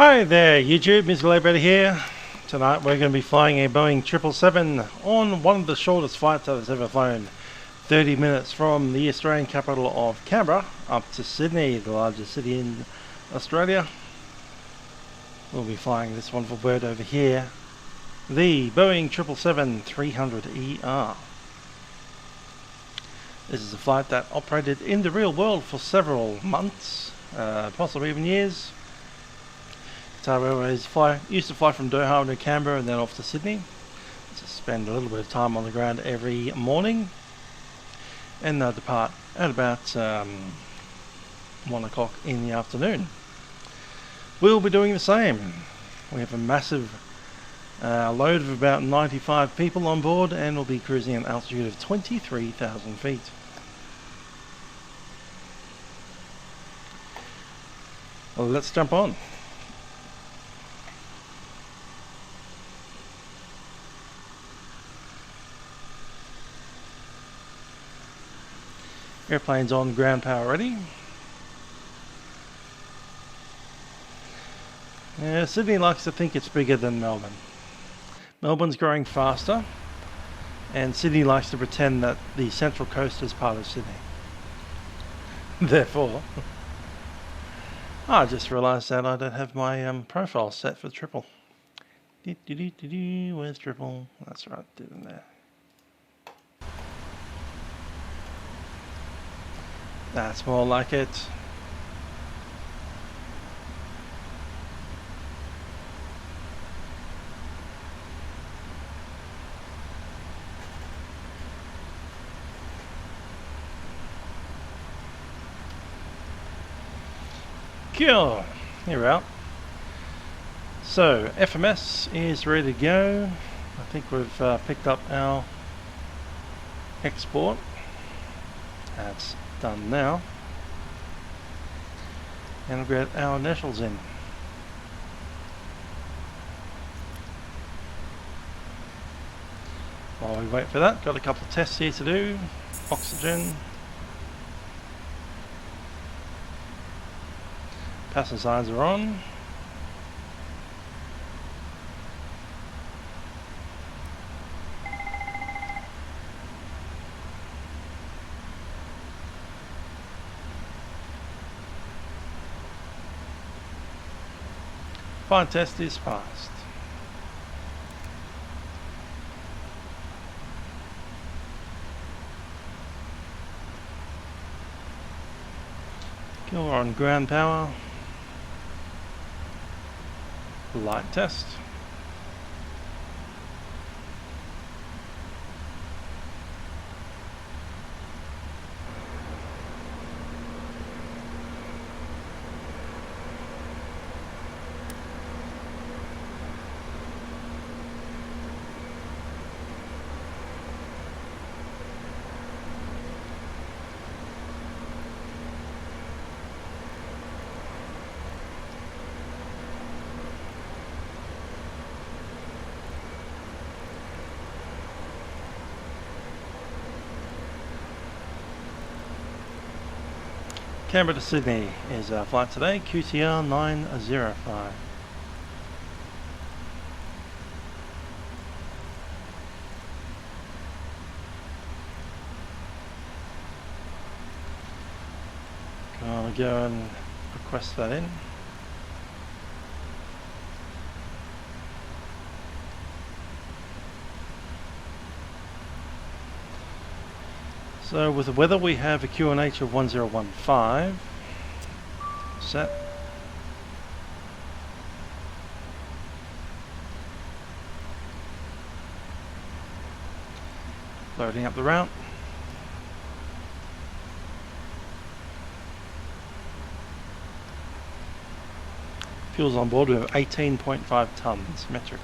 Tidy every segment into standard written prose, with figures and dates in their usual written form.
Hi there YouTube, Mr. Livery here. Tonight we're going to be flying a Boeing 777 on one of the shortest flights that has ever flown. 30 minutes from the Australian capital of Canberra up to Sydney, the largest city in Australia. We'll be flying this wonderful bird over here, the Boeing 777-300ER. This is a flight that operated in the real world for several months, possibly even years. Qatar Airways used to fly from Doha to Canberra and then off to Sydney. To spend a little bit of time on the ground every morning, and they'll depart at about 1 o'clock in the afternoon. We'll be doing the same. We have a massive load of about 95 people on board, and we'll be cruising at an altitude of 23,000 feet. Well, let's jump on. Airplane's on ground power ready. Sydney likes to think it's bigger than Melbourne. Melbourne's growing faster, and Sydney likes to pretend that the Central Coast is part of Sydney. Therefore, I just realised that I don't have my profile set for triple. Where's triple? That's right, did it there. That's more like it. Cool. Here we're out. So FMS is ready to go. I think we've picked up our export. That's done now, and we'll get our initials in. While we wait for that, got a couple of tests here to do. Oxygen, passenger signs are on. Fine, test is passed. Go on ground power. Light test. Canberra to Sydney is our flight today, QTR 905. Gonna go and request that in. So with the weather, we have a QNH of 1015 set. Loading up the route. Fuel's on board, we have 18.5 tons metric.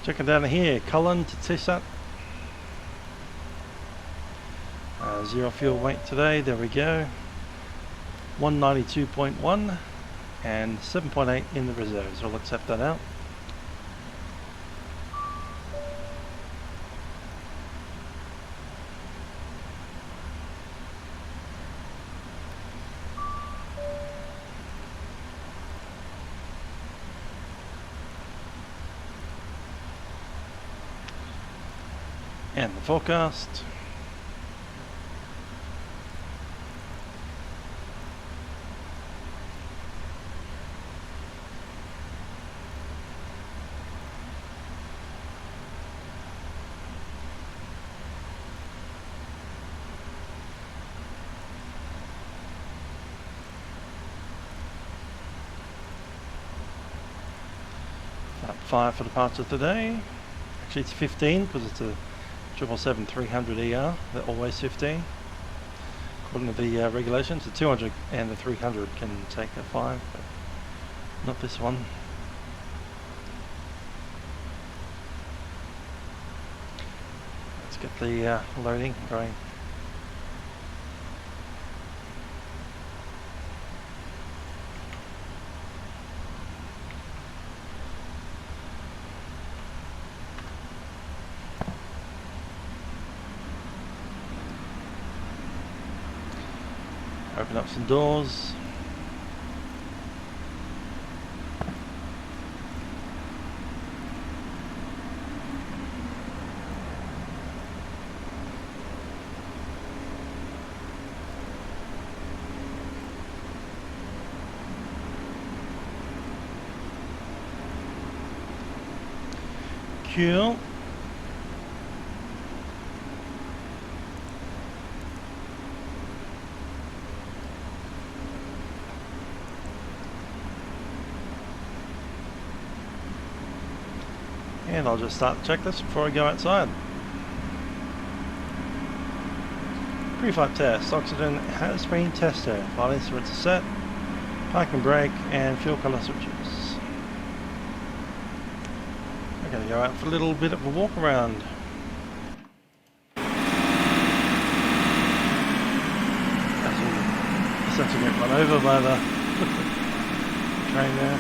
Checking down here, Cullen to Tissat. Zero fuel weight today, there we go. 192.1 and 7.8 in the reserves. We'll accept that out. and the forecast. About 5 for departure today. Actually it's 15 because it's a 777-300ER, they're always 15. According to the regulations, the 200 and the 300 can take a 5, but not this one. Let's get the loading going. Open up some doors. Cool. And I'll just start the checklist before I go outside. Pre-flight test. Oxygen has been tested. Flight instruments are set. Park and brake and fuel colour switches. I'm going to go out for a little bit of a walk around. Essentially get run over by the train there.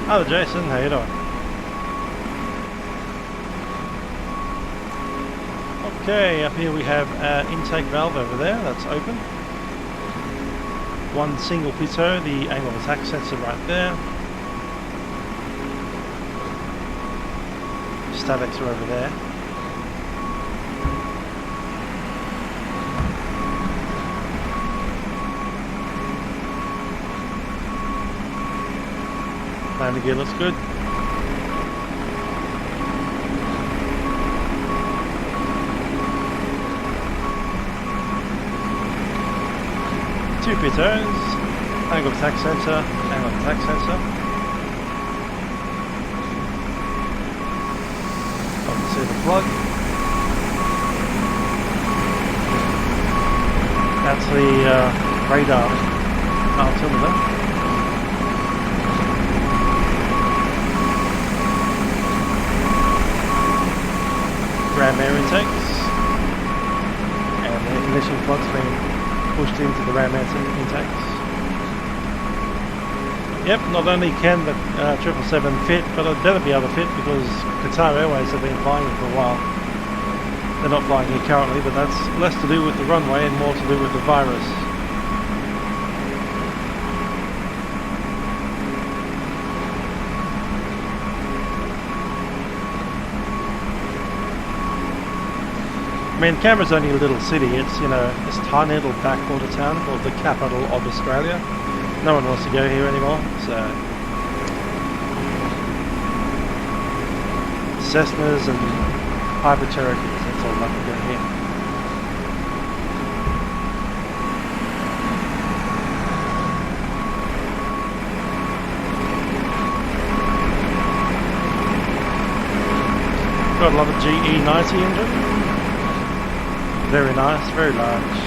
Hello Jason, how you doing? Okay, up here we have an intake valve over there, that's open. One single pitot, the angle of attack sensor right there. Statics are over there. Landing gear looks good. Two pitots, angle of attack sensor, angle of attack sensor. Obviously the plug. That's the radar altimeter. Ram air intakes, and the ignition plug's being pushed into the ram air intakes. Yep, not only can the 777 fit, but it better be able to fit because Qatar Airways have been flying it for a while. They're not flying here currently, but that's less to do with the runway and more to do with the virus. I mean, Canberra's only a little city. It's, you know, this tiny little backwater town called the capital of Australia. No one wants to go here anymore, so Cessnas and Hyper Cherokees, that's all I can go here. Got a lot of GE90 engine. Very nice, very large.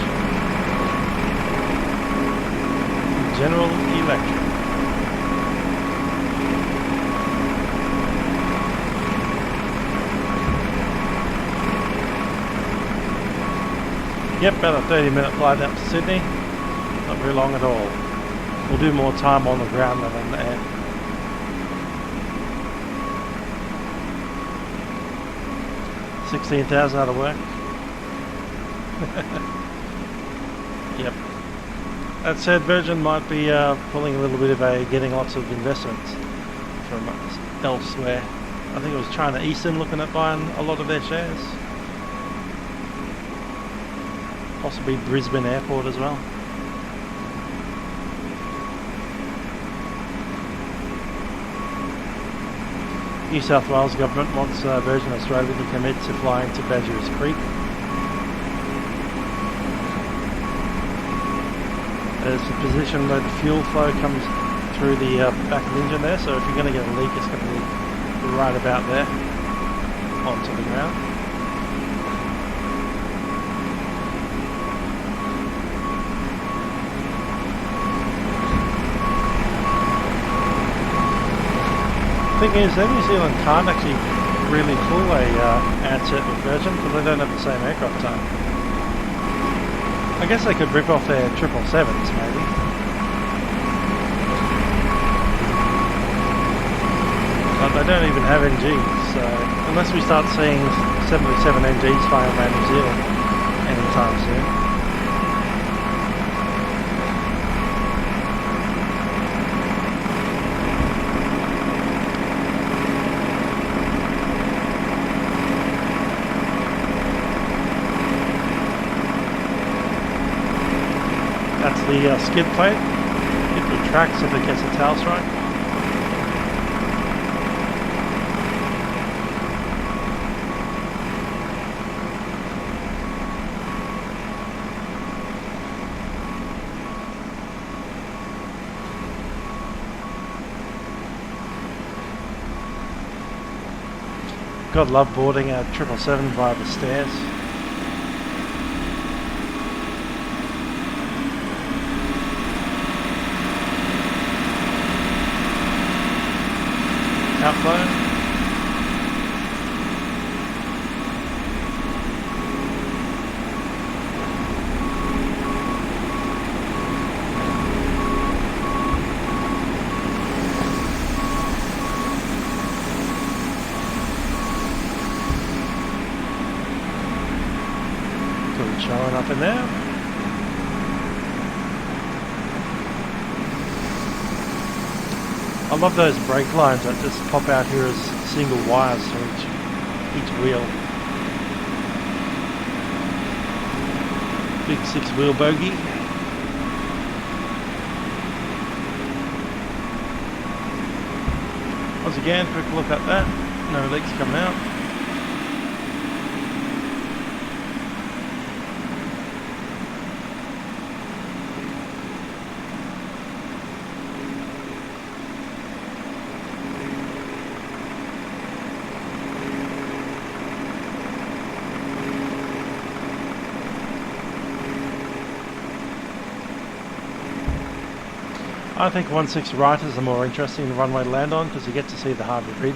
General Electric. Yep, about a 30-minute flight out to Sydney. Not very long at all. We'll do more time on the ground than in the air. $16,000 out of work. Yep. That said, Virgin might be pulling a little bit of a getting lots of investments from elsewhere. I think it was China Eastern looking at buying a lot of their shares. Possibly Brisbane Airport as well. New South Wales government wants Virgin Australia to commit to flying to Badger's Creek. There's a position where the fuel flow comes through the back of the engine there, so if you're going to get a leak, it's going to be right about there onto the ground. The thing is, New Zealand can't actually really pull a handset with Virgin because they don't have the same aircraft type. I guess they could rip off their 777s maybe. But they don't even have NGs, so unless we start seeing 777 NGs flying around New Zealand anytime soon. The skid plate, it retracts if it gets a tail strike. God, love boarding a 777 via the stairs. Outflow. Good showing up in there. I love those brake lines that just pop out here as single wires to each wheel. Big 6-wheel bogie. Once again, quick look at that. No leaks coming out. I think 1/6 right is the more interesting runway to land on because you get to see the Harbour Bridge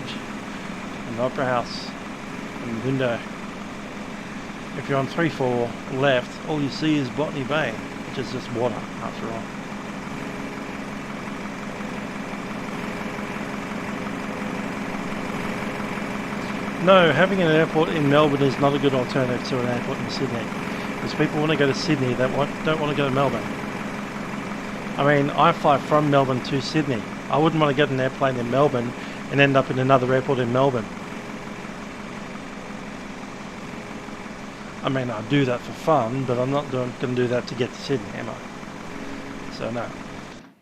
and the Opera House and the window. If you're on 3/4 left, all you see is Botany Bay, which is just water after all. No, having an airport in Melbourne is not a good alternative to an airport in Sydney. Because people want to go to Sydney, they don't want to go to Melbourne. I mean, I fly from Melbourne to Sydney. I wouldn't want to get an airplane in Melbourne and end up in another airport in Melbourne. I mean, I'll do that for fun, but I'm not going to do that to get to Sydney, am I? So no.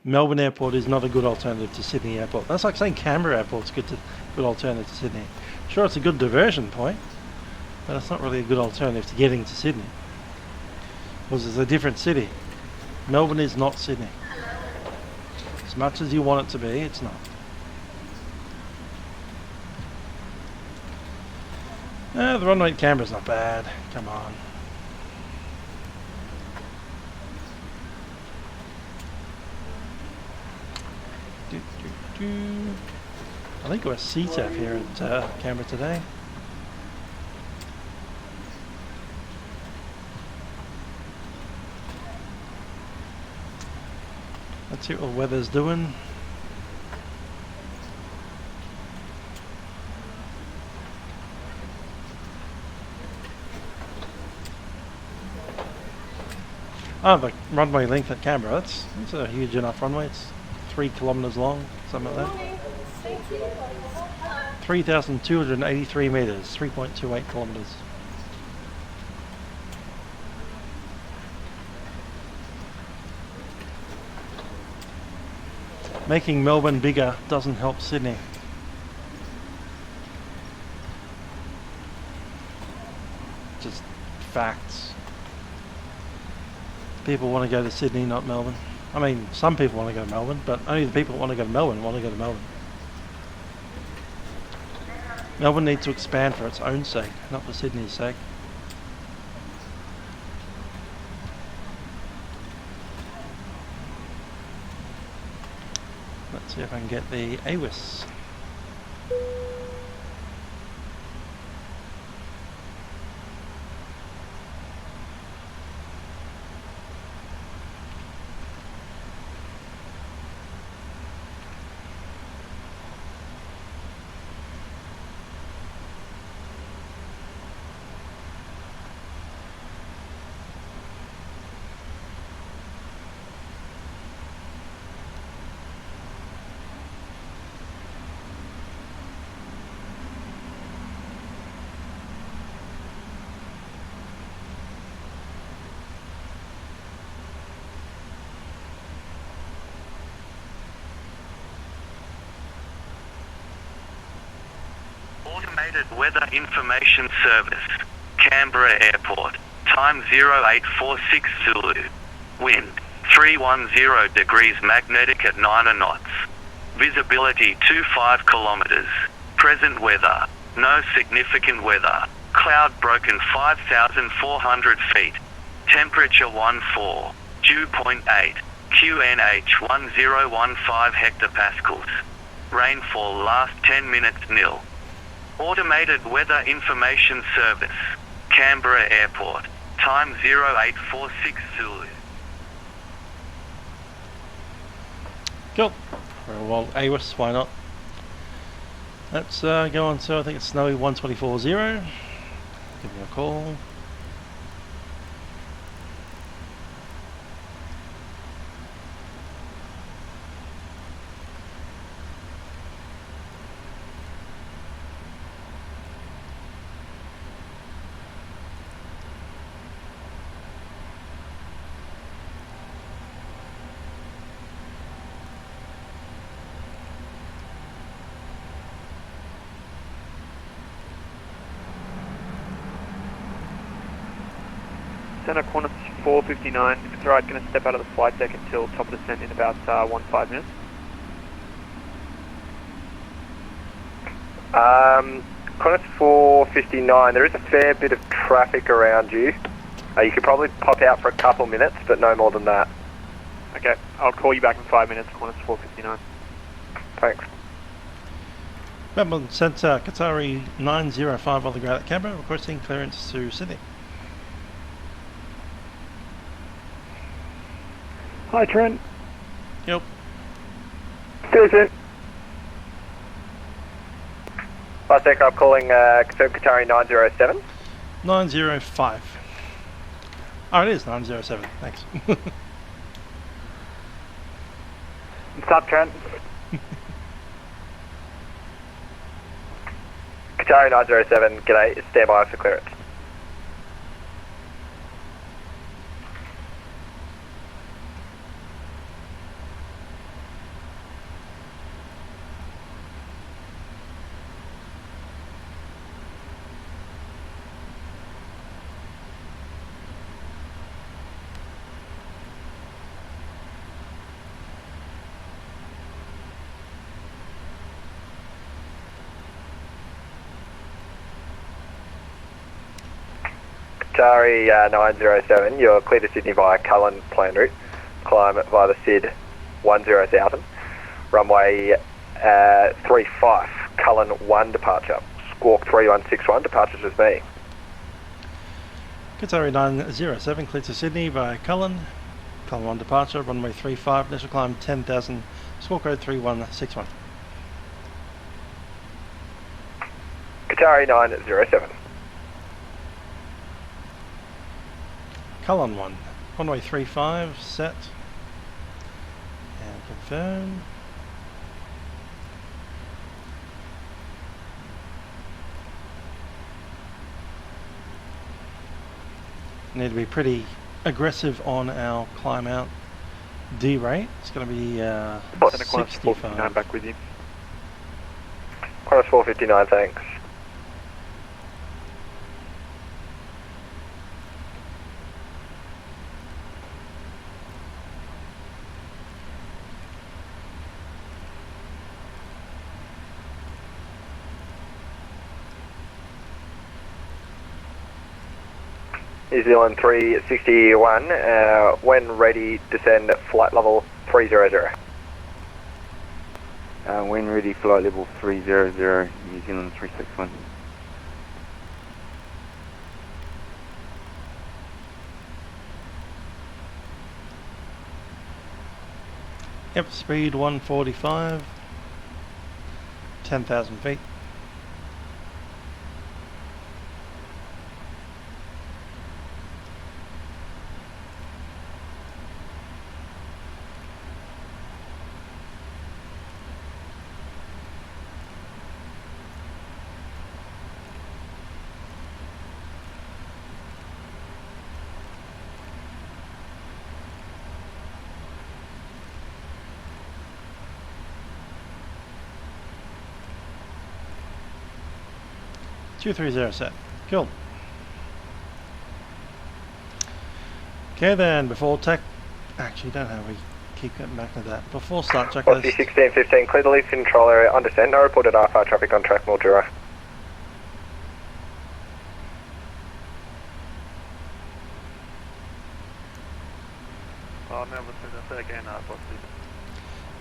Melbourne Airport is not a good alternative to Sydney Airport. That's like saying Canberra Airport's good alternative to Sydney. Sure, it's a good diversion point, but it's not really a good alternative to getting to Sydney. Because it's a different city. Melbourne is not Sydney. As much as you want it to be, it's not. The runway at Canberra's not bad. Come on. I think we're CTAF here at Canberra today. Let's see what the weather's doing. Oh, the runway length at Canberra, that's a huge enough runway. It's 3 kilometres long, something like that. 3,283 metres, 3.28 kilometres. Making Melbourne bigger doesn't help Sydney. Just facts. People want to go to Sydney, not Melbourne. I mean, some people want to go to Melbourne, but only the people that want to go to Melbourne want to go to Melbourne. Melbourne needs to expand for its own sake, not for Sydney's sake. Let's see if I can get the AWIS. Automated Weather Information Service, Canberra Airport, time 0846 Zulu. Wind, 310 degrees magnetic at 9 knots. Visibility 25 kilometers. Present weather, no significant weather. Cloud broken 5,400 feet. Temperature 14. Dew point 8. QNH 1015 hectopascals. Rainfall last 10 minutes nil. Automated Weather Information Service, Canberra Airport, time 0846 Zulu. Cool. Well, AWIS, why not? Let's go on to, I think it's Snowy 1240. Give me a call. Center Qantas 459, if it's alright, going to step out of the flight deck until top of descent in about 1-5 minutes. Qantas 459, there is a fair bit of traffic around you. You could probably pop out for a couple minutes, but no more than that. Okay, I'll call you back in 5 minutes, Qantas 459. Thanks. Melbourne Centre, Qatari 905 on the ground at Canberra, requesting clearance to Sydney. Hi Trent. Yep. See you soon. Last Takeoff calling Qatari 907. 905. Oh, it is 907. Thanks. What's up, Trent? Qatari 907, g'day, stand by for clearance. Qatari 907, you're clear to Sydney via Cullen plan route. Climb via the SID 10,000. Runway 35, Cullen 1 departure. Squawk 3161, departures with me. Qatari 907, clear to Sydney via Cullen. Cullen 1 departure, runway 35, initial climb 10,000, squawk code 3161. Qatari 907. Cullen 1, runway 35, set, and confirm. Need to be pretty aggressive on our climb out D rate. It's going to be 65. Back with you. Qantas 459, thanks. New Zealand 361, when ready, descend flight level 300. When ready, flight level 300, New Zealand 361. Yep, speed 145, 10,000 feet. Two 3-0 set. Cool. Okay then, before actually don't know, we keep getting back to that. Before start checklist. 1615, clear the lead control area on descent, no reported RFR traffic on track Mildura.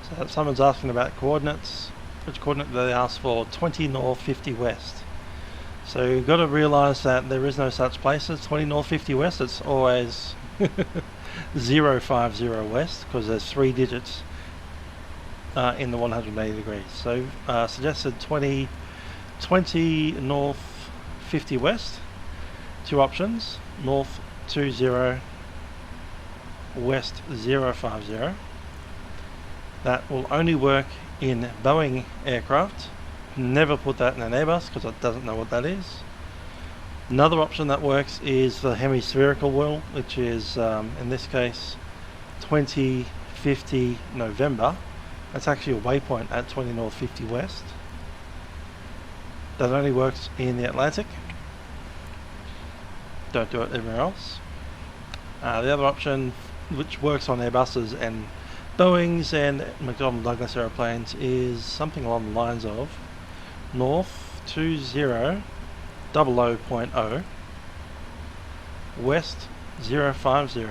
So someone's asking about coordinates. Which coordinate do they ask for? 20 north, 50 west. So you've got to realise that there is no such place as 20 north, 50 west. It's always 050 west, because there's 3 digits in the 180 degrees. So suggested 20 north, 50 west. 2 options: north 20, west 050. That will only work in Boeing aircraft. Never put that in an Airbus because it doesn't know what that is. Another option that works is the hemispherical wheel, which is in this case 2050 November. That's actually a waypoint at 20 north, 50 west. That only works in the Atlantic. Don't do it everywhere else. The other option, which works on Airbuses and Boeings and McDonnell Douglas aeroplanes, is something along the lines of north 20 00.0, west 050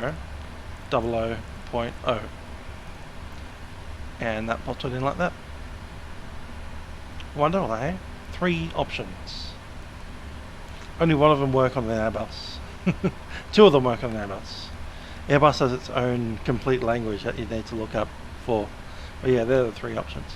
00.0, and that pops it in like that. Wonderful, eh? 3 options. Only one of them work on the Airbus. 2 of them work on the Airbus. Airbus has its own complete language that you need to look up for. But yeah, they're the 3 options.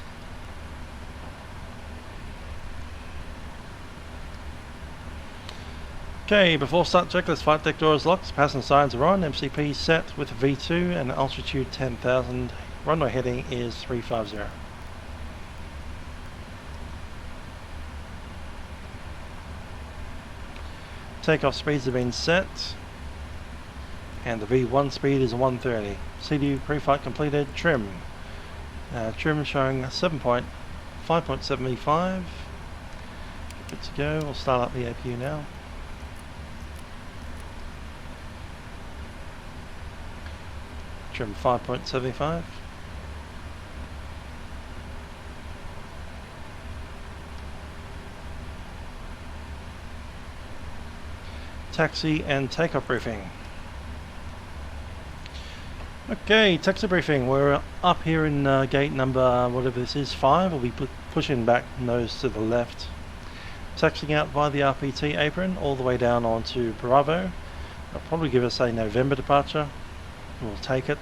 Okay, before start checklist, flight deck doors locked, passenger signs are on, MCP set with V2 and altitude 10,000. Runway heading is 350. Takeoff speeds have been set, and the V1 speed is 130. CDU pre-flight completed. Trim. Trim showing 5.75. Good to go. We'll start up the APU now. Trim 5.75. taxi and takeoff briefing. Okay, taxi briefing. We're up here in gate number, whatever this is, 5. We'll be pushing back nose to the left. Taxiing out via the RPT apron all the way down onto Bravo. That'll probably give us a November departure. We'll take it.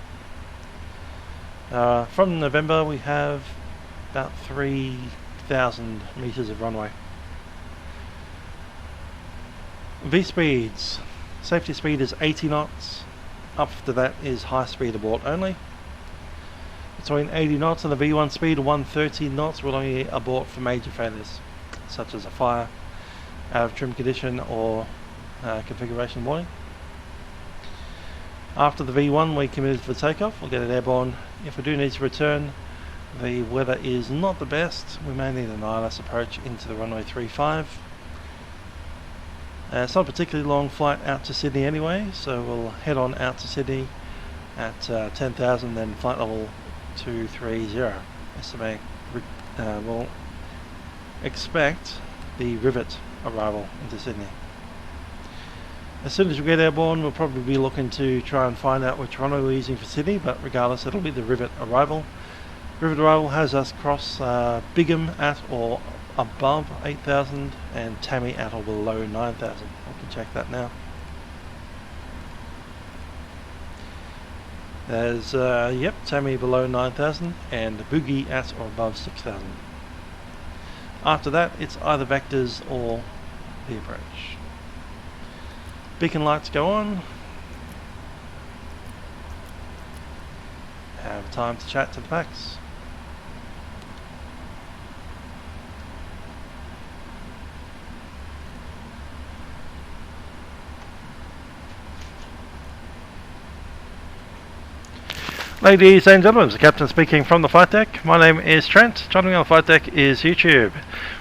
From November we have about 3,000 meters of runway. V-speeds. Safety speed is 80 knots. Up to that is high speed abort only. Between 80 knots and the V1 speed, 130 knots will only abort for major failures, such as a fire, out of trim condition, or configuration warning. After the V1 we committed for takeoff. We'll get it airborne. If we do need to return, the weather is not the best. We may need an ILS approach into the runway 35. It's not a particularly long flight out to Sydney anyway, so we'll head on out to Sydney at 10,000, then flight level 230. Estimate we'll expect the Rivet arrival into Sydney. As soon as we get airborne, we'll probably be looking to try and find out which runway we're using for Sydney, but regardless, it'll be the Rivet arrival. Rivet arrival has us cross Bigham at or above 8,000 and Tammy at or below 9,000. I can check that now. There's yep, Tammy below 9,000 and Boogie at or above 6,000. After that, it's either vectors or the approach. Beacon lights go on. Have time to chat to the packs. Ladies and gentlemen, it's the captain speaking from the flight deck. My name is Trent. Joining me on the flight deck is YouTube.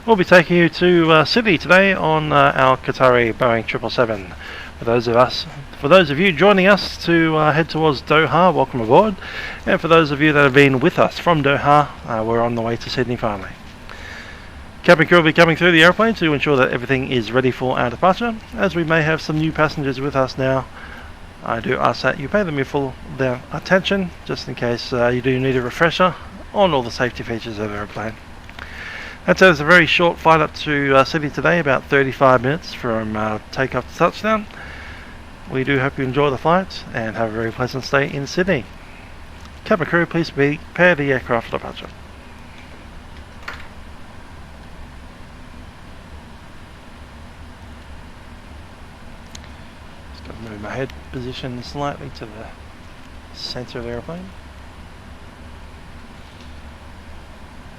We'll be taking you to Sydney today on our Qatari Boeing 777. For those of you joining us to head towards Doha, welcome aboard. And for those of you that have been with us from Doha, we're on the way to Sydney finally. Cabin crew will be coming through the airplane to ensure that everything is ready for our departure. As we may have some new passengers with us now, I do ask that you pay them your full attention, just in case you do need a refresher on all the safety features of the airplane. That says a very short flight up to Sydney today, about 35 minutes from takeoff to touchdown. We do hope you enjoy the flight and have a very pleasant stay in Sydney. Cabin crew, please prepare the aircraft for departure. Move my head position slightly to the center of the airplane.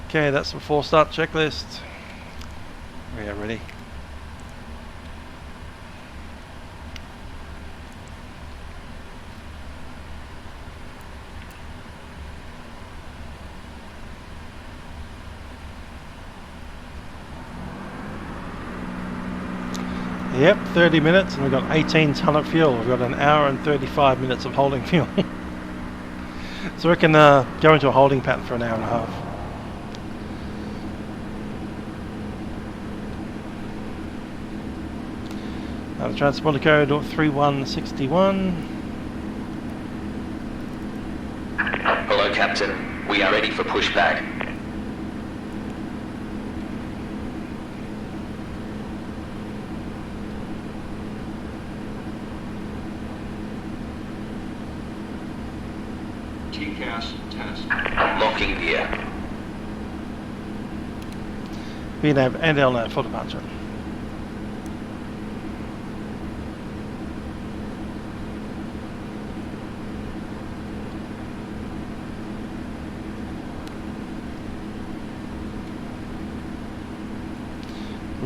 Okay, that's the before start checklist. We are ready. Yep, 30 minutes and we've got 18 tonne of fuel. We've got an hour and 35 minutes of holding fuel. So we can go into a holding pattern for an hour and a half. The transponder code 3161. Hello, Captain. We are ready for pushback. TCAS test. Locking gear. VNAV and LNAV for departure.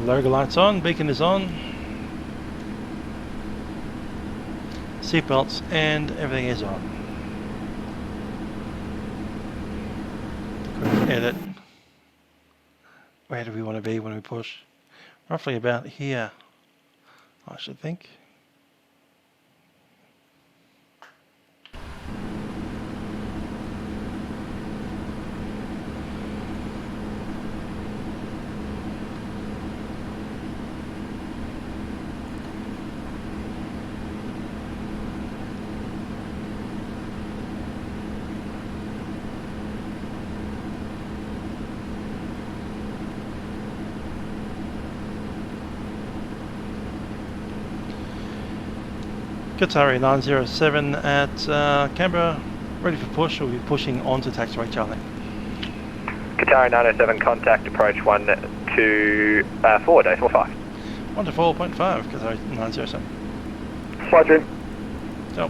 Logo lights on, beacon is on. Seatbelts and everything is on. Quick edit. Where do we want to be when we push? Roughly about here, I should think. Qatar 907 at Canberra, ready for push. We'll be pushing onto taxiway Charlie. Qatar 907, contact approach 124, decimal 5. 124.5, Qatar 907. Flight dream. So,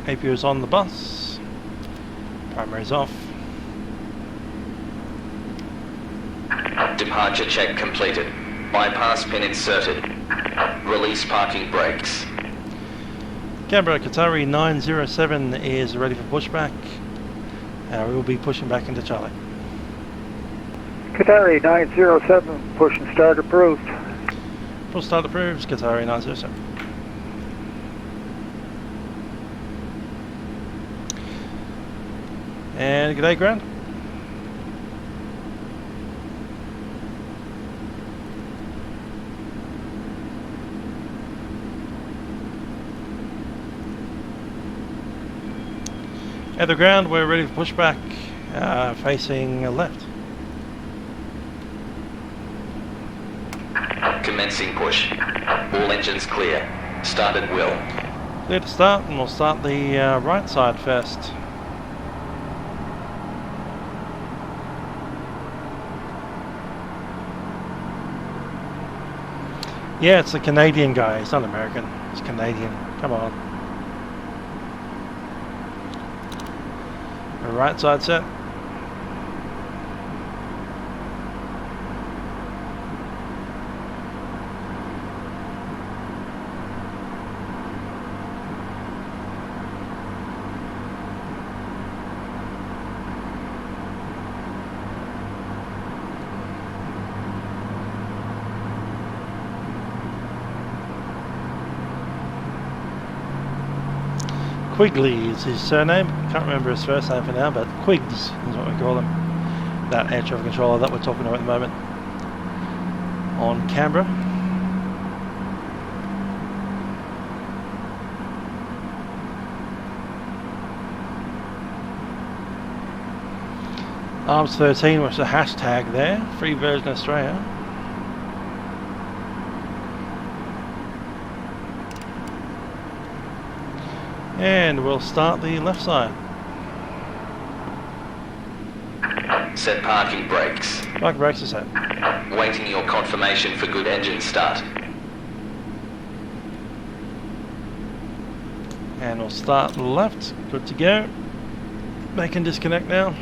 APU is on the bus. Primary's off. Departure check completed. Bypass pin inserted. Release parking brakes. Canberra Qatari 907 is ready for pushback. We will be pushing back into Charlie. Qatari 907, push and start approved. Full start approves, Qatari 907. And g'day ground. At the ground, we're ready for pushback, facing left. Commencing push. All engines clear. Start at will. Clear to start, and we'll start the right side first. Yeah, it's a Canadian guy. He's not American. He's Canadian. Come on. The right side set. Quigley is his surname. Can't remember his first name for now, but Quigs is what we call him. That air traffic controller that we're talking about at the moment on Canberra. Arms 13 was the hashtag there. Free version Australia. And we'll start the left side. Set parking brakes. Parking brakes are set. Waiting your confirmation for good engine start. And we'll start left. Good to go. They can disconnect now.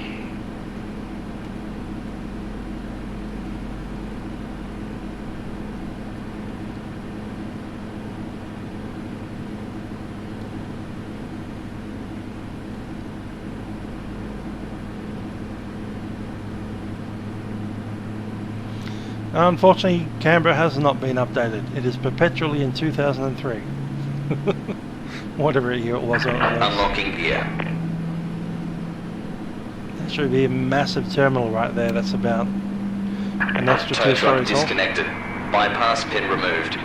Unfortunately, Canberra has not been updated. It is perpetually in 2003. Whatever year it was. Unlocking gear. There should be a massive terminal right there. That's about an extra Tow 2 stories tall. disconnected. Bypass pin removed.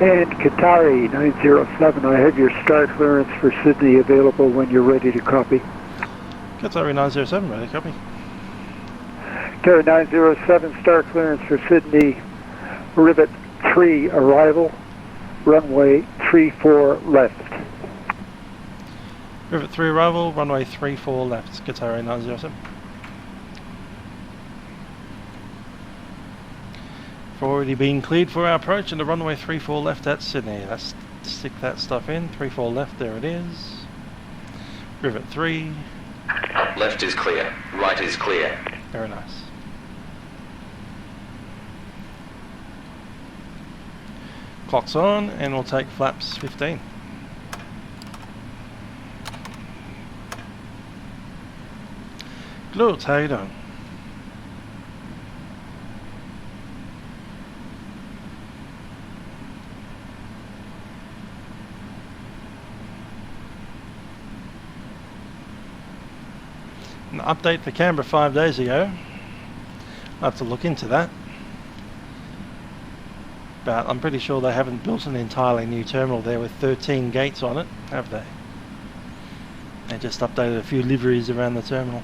And Qatari 907, I have your start clearance for Sydney available when you're ready to copy. Qatari 907, ready to copy. Qatari 907, start clearance for Sydney, Rivet 3 arrival, runway 34 left. Rivet 3 arrival, runway 34 left, Qatari 907. We've already been cleared for our approach and the runway 34 left at Sydney. Let's stick that stuff in. 34 left, there it is. Rivet 3. Left is clear. Right is clear. Very nice. Clock's on and we'll take flaps 15. Glutes, how you doing? An update for Canberra 5 days ago. I'll have to look into that. but I'm pretty sure they haven't built an entirely new terminal there with 13 gates on it, have they? They just updated a few liveries around the terminal.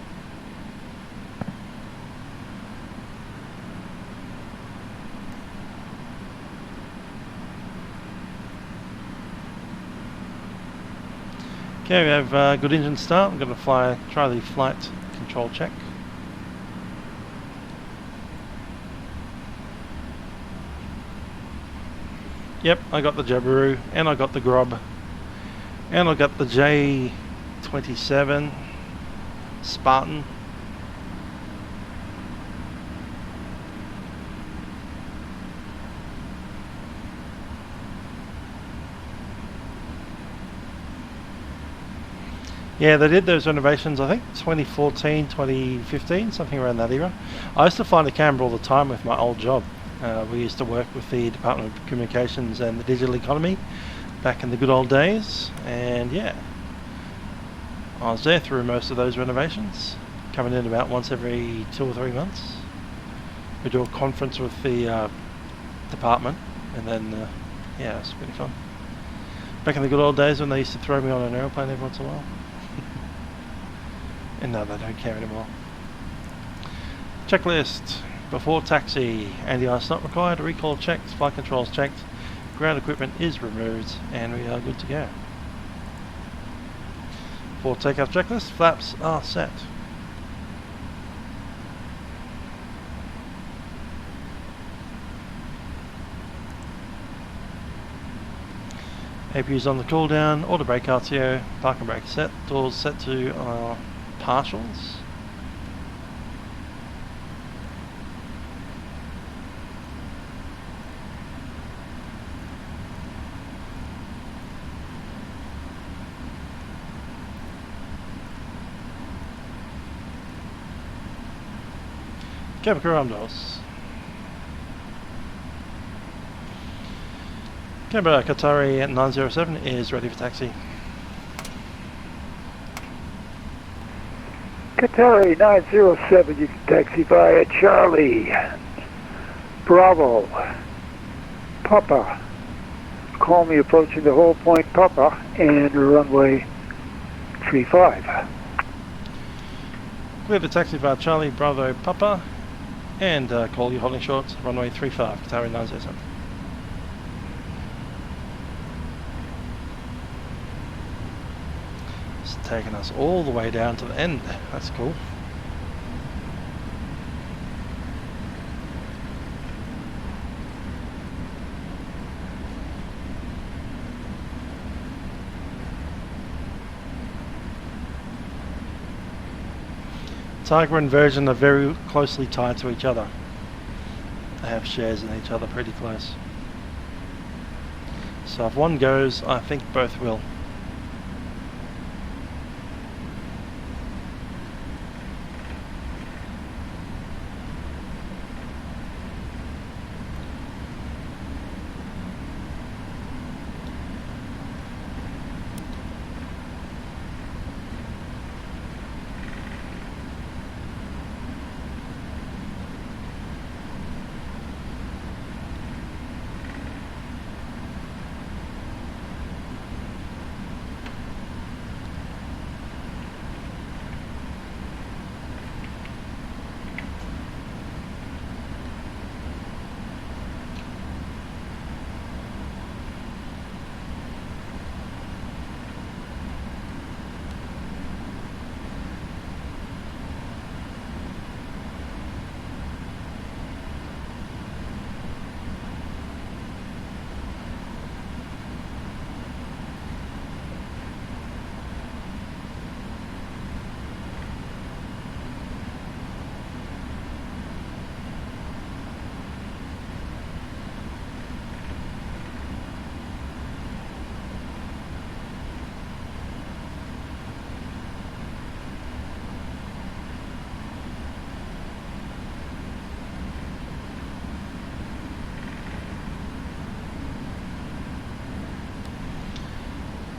Okay, we have good engine start. I'm going to try the flight control check. Yep, I got the Jabiru, and I got the Grob, and I got the J27 Spartan. Yeah, they did those renovations, I think 2014, 2015, something around that era. I used to fly to Canberra all the time with my old job. We used to work with the Department of Communications and the Digital Economy back in the good old days, and yeah, I was there through most of those renovations, coming in about once every 2 or 3 months. We do a conference with the department, and then yeah, it's pretty fun. Back in the good old days when they used to throw me on an aeroplane every once in a while. And no, they don't care anymore. Checklist. Before taxi, anti-ice not required, recall checked, flight controls checked, ground equipment is removed, and we are good to go. For takeoff checklist, flaps are set. APU's on the cool down, auto brake RTO, park and brake set, doors set to partials. Cabin crew arm doors. Canberra Qatari 907 is ready for taxi. Qatari 907, you can taxi via Charlie, Bravo, Papa. Call me approaching the whole point Papa and runway 35. Clear the taxi via Charlie, Bravo, Papa, and call you holding short, runway 35, Qatari 907. It's taking us all the way down to the end, that's cool. Tiger and Virgin are very closely tied to each other. They have shares in each other pretty close. So if one goes, I think both will.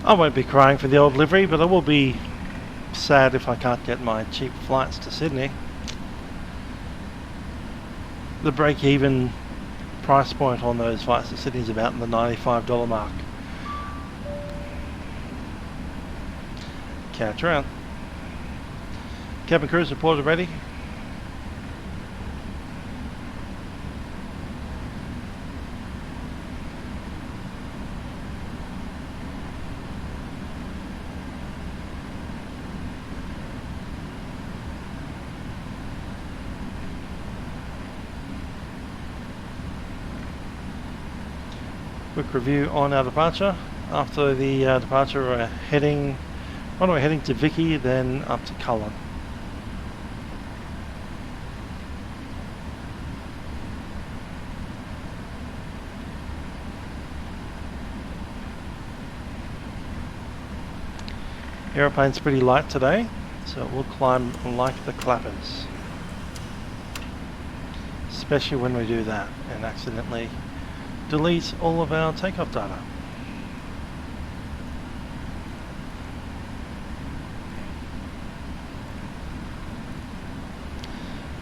I won't be crying for the old livery, but I will be sad if I can't get my cheap flights to Sydney. The break-even price point on those flights to Sydney is about in the $95 mark. Catch around. Cabin crews reported ready. Quick review on our departure. After the departure, we're heading to Vicky, then up to Cullen. Aeroplane's pretty light today, so we'll climb like the clappers. Especially when we do that and accidentally delete all of our takeoff data.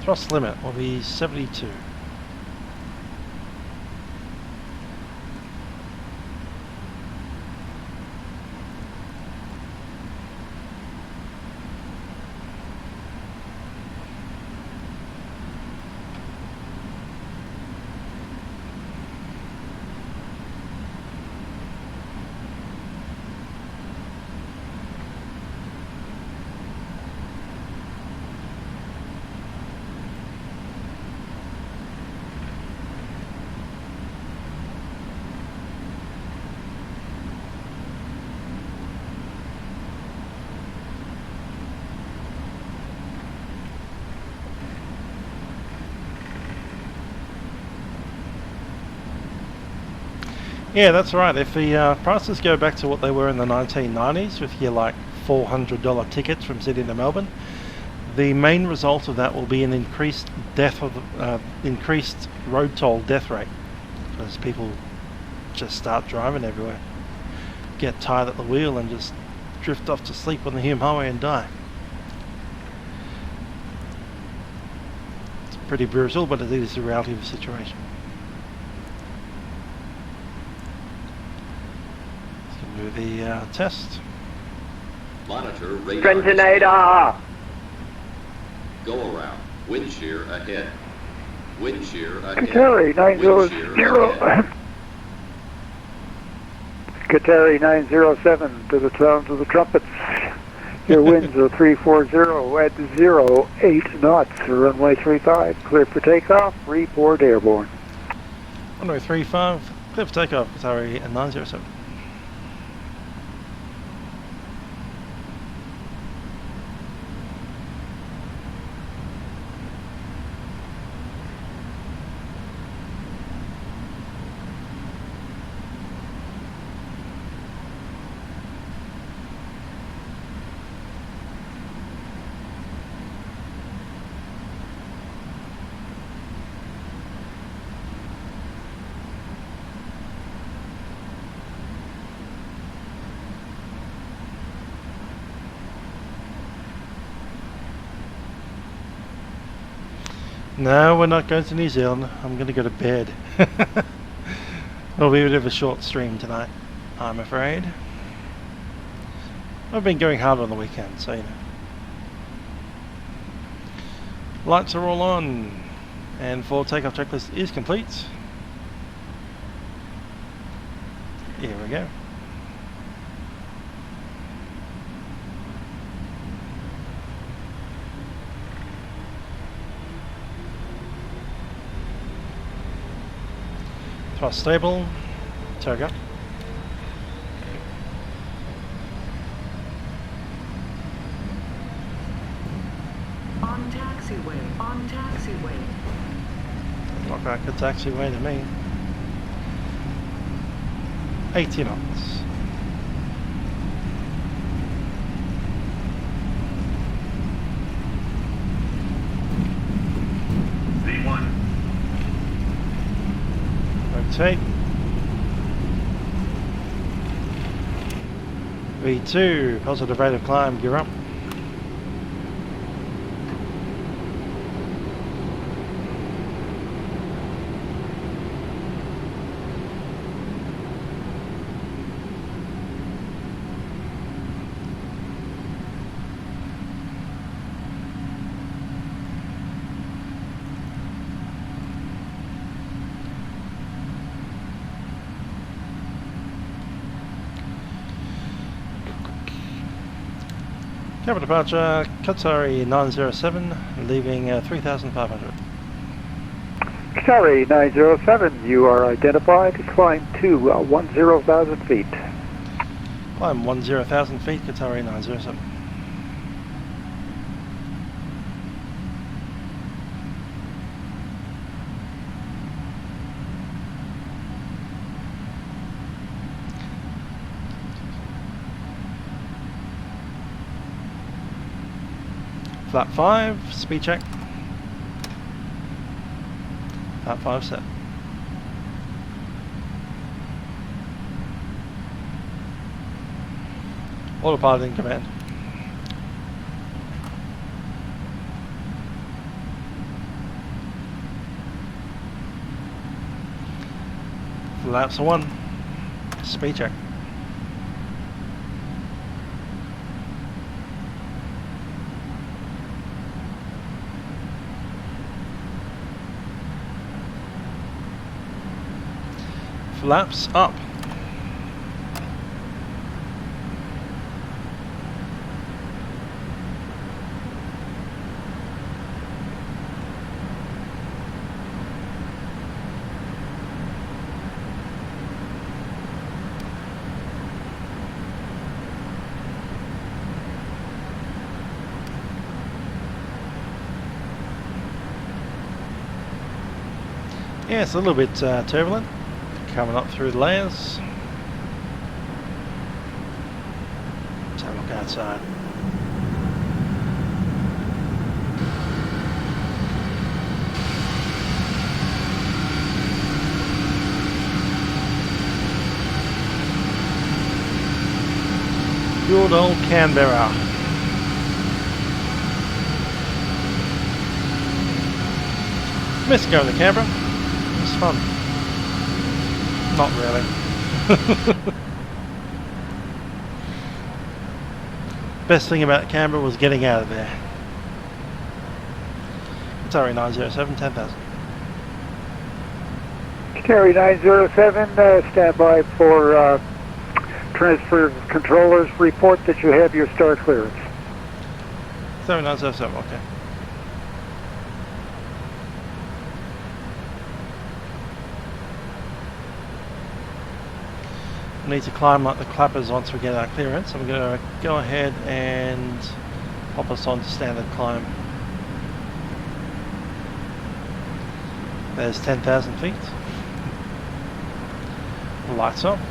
Thrust limit will be 72. Yeah, that's right. If the prices go back to what they were in the 1990s, with your like $400 tickets from Sydney to Melbourne, the main result of that will be an increased increased road toll death rate, because people just start driving everywhere, get tired at the wheel, and just drift off to sleep on the Hume Highway and die. It's pretty brutal, but it is the reality of the situation. Do the test. Monitor radar. Trentinator! Go around. Wind shear ahead. Wind shear ahead. Qatari 900. Qatari 907 to the sounds of the trumpets. Your winds are 340 at 08 knots. Runway 35, clear for takeoff. Report airborne. Runway 35, clear for takeoff. Qatari 907. No, we're not going to New Zealand. I'm going to go to bed. It'll be a bit of a short stream tonight, I'm afraid. I've been going hard on the weekend, so you know. Lights are all on, and full takeoff checklist is complete. Here we go. Thrust stable, turbo. On taxiway, on taxiway. Look like a taxiway to me. 80 knots. V1. Rotate. V2, positive rate of climb, gear up. Cover departure, Qatari 907, leaving 3,500. Qatari 907, you are identified. Climb to 10,000 feet. Climb 10,000 feet, Qatari 907. Flap 5, speed check. Flap 5 set. Autopilot in command. Flaps 1, speed check. Flaps up. Yeah, it's a little bit turbulent. Coming up through the layers. Let's have a look outside. Good old Canberra. Miss going to Canberra. It's fun. Not really. Best thing about Canberra was getting out of there. Qatari 907, 10,000. Qatari 907, stand by for transfer controllers. Report that you have your start clearance. Qatari 907, okay. We need to climb up the clappers once we get our clearance. I'm going to go ahead and pop us on to standard climb. There's 10,000 feet. Lights off.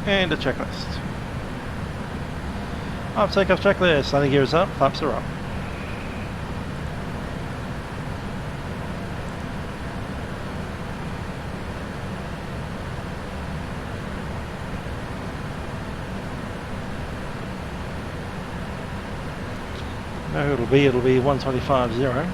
And a checklist. Up takeoff checklist. Landing gear is up, flaps are up. No, it'll be 125.0.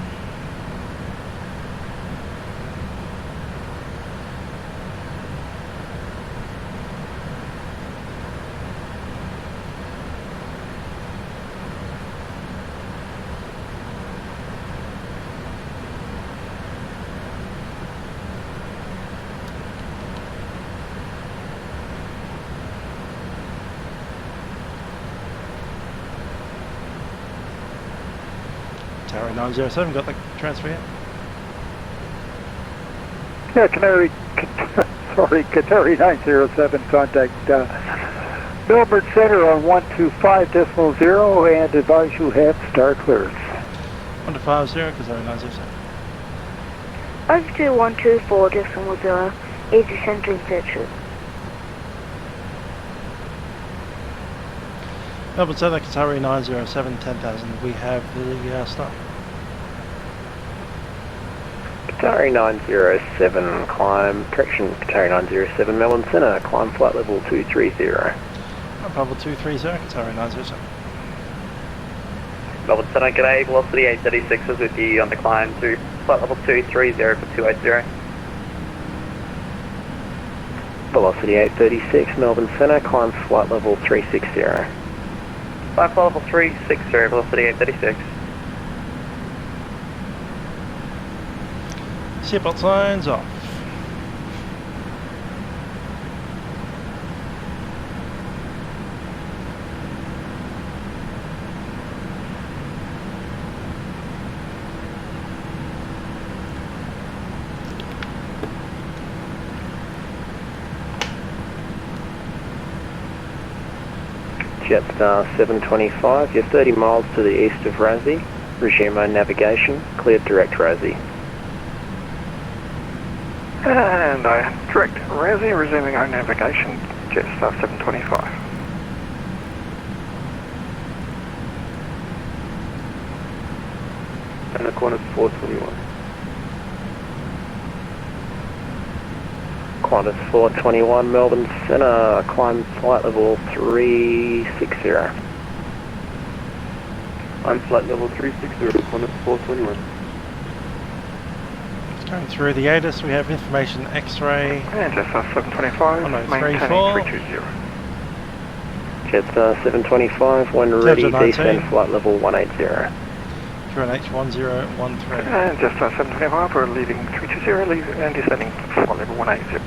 Tower 907, got the transfer yet? Yeah, Qatari 907, contact Melbourne Center on 125.0 and advise you have start clearance. 150, Qatari 907. Over to 124.0, easy center insertion. Melbourne Center, Qatari 907, 10,000. We have the start. Qatari 907, climb, correction, Qatari 907, Melbourne Center, climb flight level 230. Level 230, Qatari 907. Melbourne Center, g'day, velocity 836 is with you on the climb to flight level 230 for 280. Velocity 836, Melbourne Center, climb flight level 360. Flight level 360, velocity 836. Seatbelt signs off. Jetstar 725, you're 30 miles to the east of Razzie. Resume own navigation, cleared direct Razzie. And direct Razzie, resuming own navigation, Jetstar 725. And the Qantas 421. Qantas 421, Melbourne Centre, climb flight level 360. I'm flight level 360, Qantas 421. Going through the ATIS, we have information X-ray. And Jetstar 725, maintaining 320. Jetstar 725, when ready, descend flight level 180. QNH 1013. And Jetstar 725, we're leaving 320, and descending flight level 180.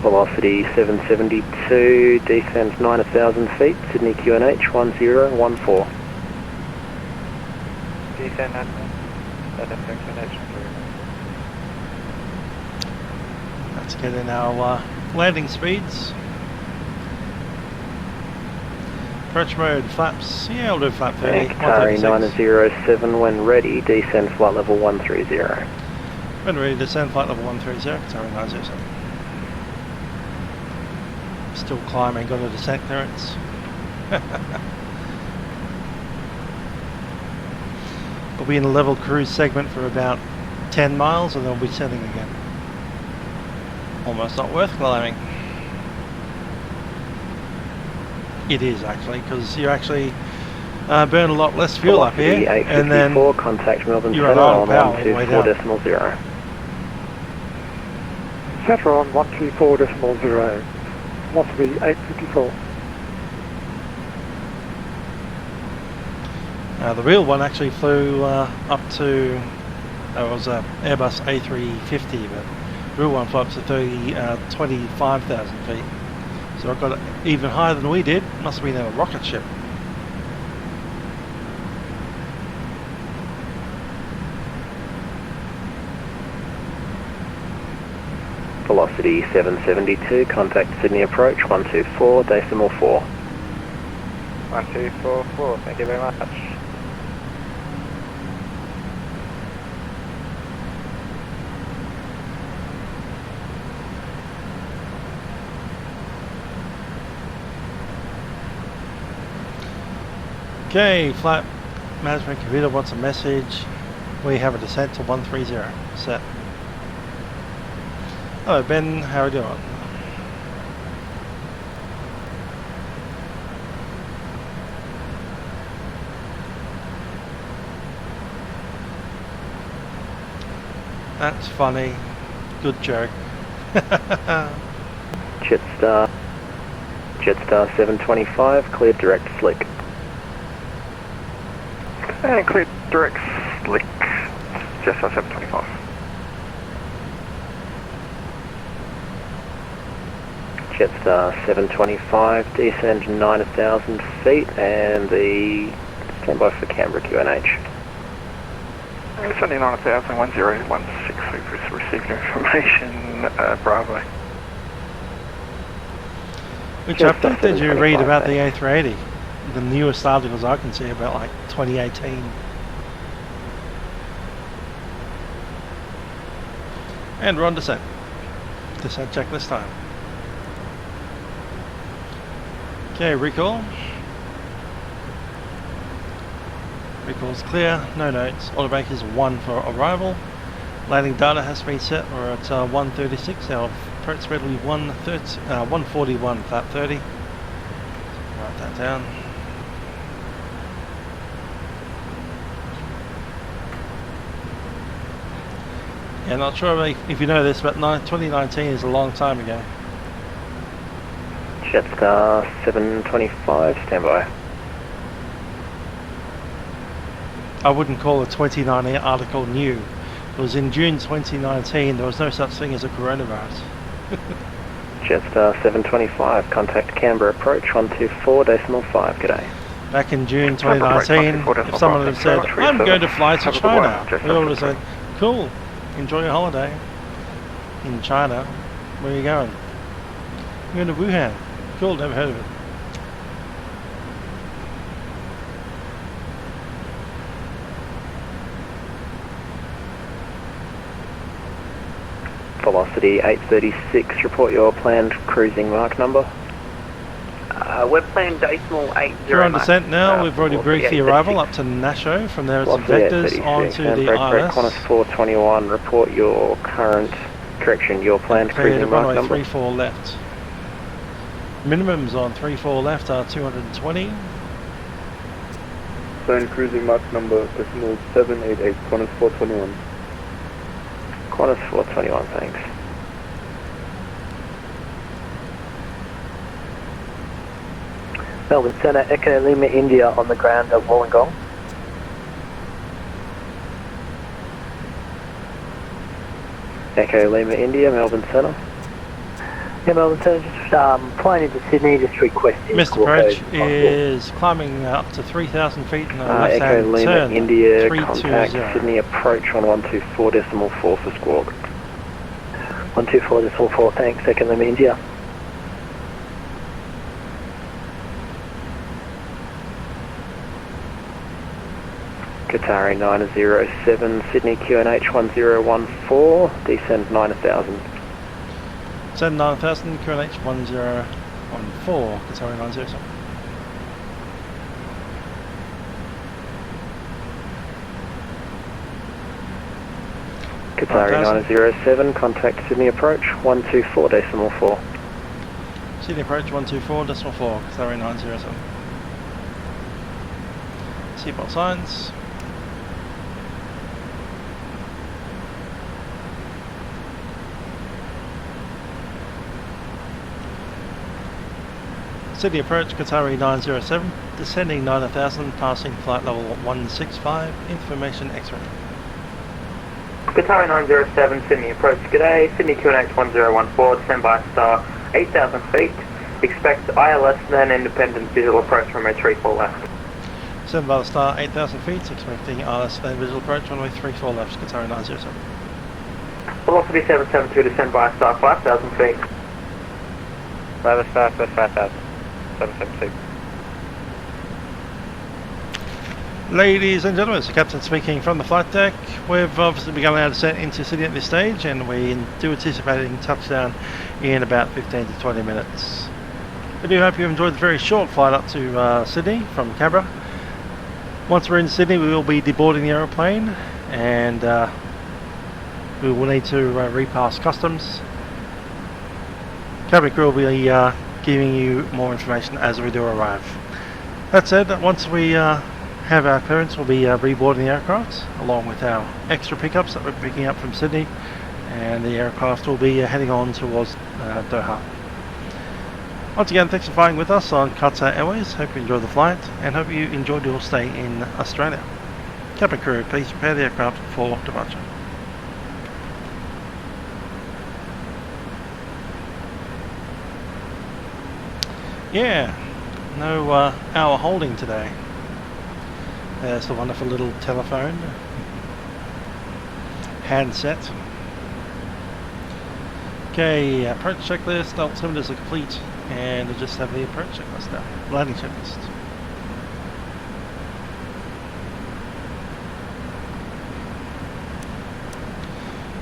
Velocity 772, descends 9,000 feet, Sydney QNH 1014. Descend 9,000, QNH. Let's get in our landing speeds. Approach mode, flaps, yeah, I'll do flap 30. Qatar 907, when ready, descend flight level 130. When ready, descend flight level 130, Qatar 907. Still climbing, got a descent clearance. We'll be in a level cruise segment for about 10 miles and then we'll be setting again. Almost not worth climbing. It is actually, because you actually burn a lot less fuel up here, and then contact Melbourne you're at idle power all the way down. 124.0. Centre on 124.0. Velocity 854. The real one actually flew up to, it was an Airbus A350, but the real one flew up to 25,000 feet. So I got it even higher than we did. Must have been in a rocket ship. Velocity 772, contact Sydney approach 124.4. 1244, thank you very much. Okay, flight management computer wants a message. We have a descent to 130. Set. Hello Ben, how are you doing? That's funny. Good joke. Jetstar 725, cleared direct slick. And cleared direct slick, Jetstar 725. Jetstar 725, descend 9,000 feet, and the standby for Canberra QNH. Descending 9,000, 1016, we've received information, Bravo. Which update did you read about the A380? The newest articles I can see about like 2018. And we're on descent. Descent check this time. Okay, recall. Recall's clear, no notes. Autobank is 1 for arrival. Landing data has been set. We're at 136. Our approach speed will be 141, flap 30. Write that down. Yeah, not sure if you know this, but 2019 is a long time ago. Jetstar 725, standby. I wouldn't call the 2019 article new. It was in June 2019. There was no such thing as a coronavirus. Jetstar 725, contact Canberra approach 124.5, g'day. Back in June 2019, if someone had said, I'm going to fly to China, we all would have said, cool, enjoy your holiday in China. Where are you going? I'm going to Wuhan. Cool, never heard of it. Velocity 836, report your planned cruising mark number. We're playing decimal 80. We're on descent now. We've already briefed the arrival up to Nasho. From there it's vectors onto the ILS. Qantas 421, report your your planned cruising mark number. 34 left. Minimums on 34 left are 220. Planned cruising mark number decimal 788, Qantas 421. Qantas 421, thanks. Melbourne Centre, Echo Lima India on the ground at Wollongong. Echo Lima India, Melbourne Centre. Yeah, Melbourne Centre, just flying into Sydney, just requesting. Missed approach is climbing up to 3,000 feet in the left-hand Echo Lima turn. India, 320. contact Sydney approach on 124.4 for squawk. 124.4, thanks, Echo Lima India. Qatar 907, Sydney QNH 1014, descend 9000. Send 9000, QNH 1014, Qatar 907. Qatar 907, contact Sydney approach 124.4. Sydney approach 124.4, Qatar 907. Seatbelt signs. Sydney approach, Qatari 907, descending 9000, passing flight level 165, information X-ray. Qatar 907, Sydney approach, g'day, Sydney QNH 1014, descend by star 8,000 feet, expect ILS then independent visual approach runway 34 left. Descend by the star 8,000 feet, expecting ILS then visual approach runway 34 left, Qatari 907. Velocity 772, descend by star 5,000 feet. By the star 5,000. 772. Ladies and gentlemen, it's the captain speaking from the flight deck. We've obviously begun our descent into Sydney at this stage, and we do anticipating touchdown in about 15 to 20 minutes. I do hope you enjoyed the very short flight up to Sydney from Canberra. Once we're in Sydney, we will be deboarding the aeroplane, and we will need to repass customs. Cabin crew will be giving you more information as we do arrive. That said, once we have our clearance, we'll be reboarding the aircraft along with our extra pickups that we're picking up from Sydney, and the aircraft will be heading on towards Doha. Once again, thanks for flying with us on Qatar Airways. Hope you enjoyed the flight and hope you enjoyed your stay in Australia. Cabin crew, please prepare the aircraft for departure. Yeah, no hour holding today. There's the wonderful little telephone handset. Okay, approach checklist, altimeters are complete, and we'll just have the approach checklist now. Landing checklist.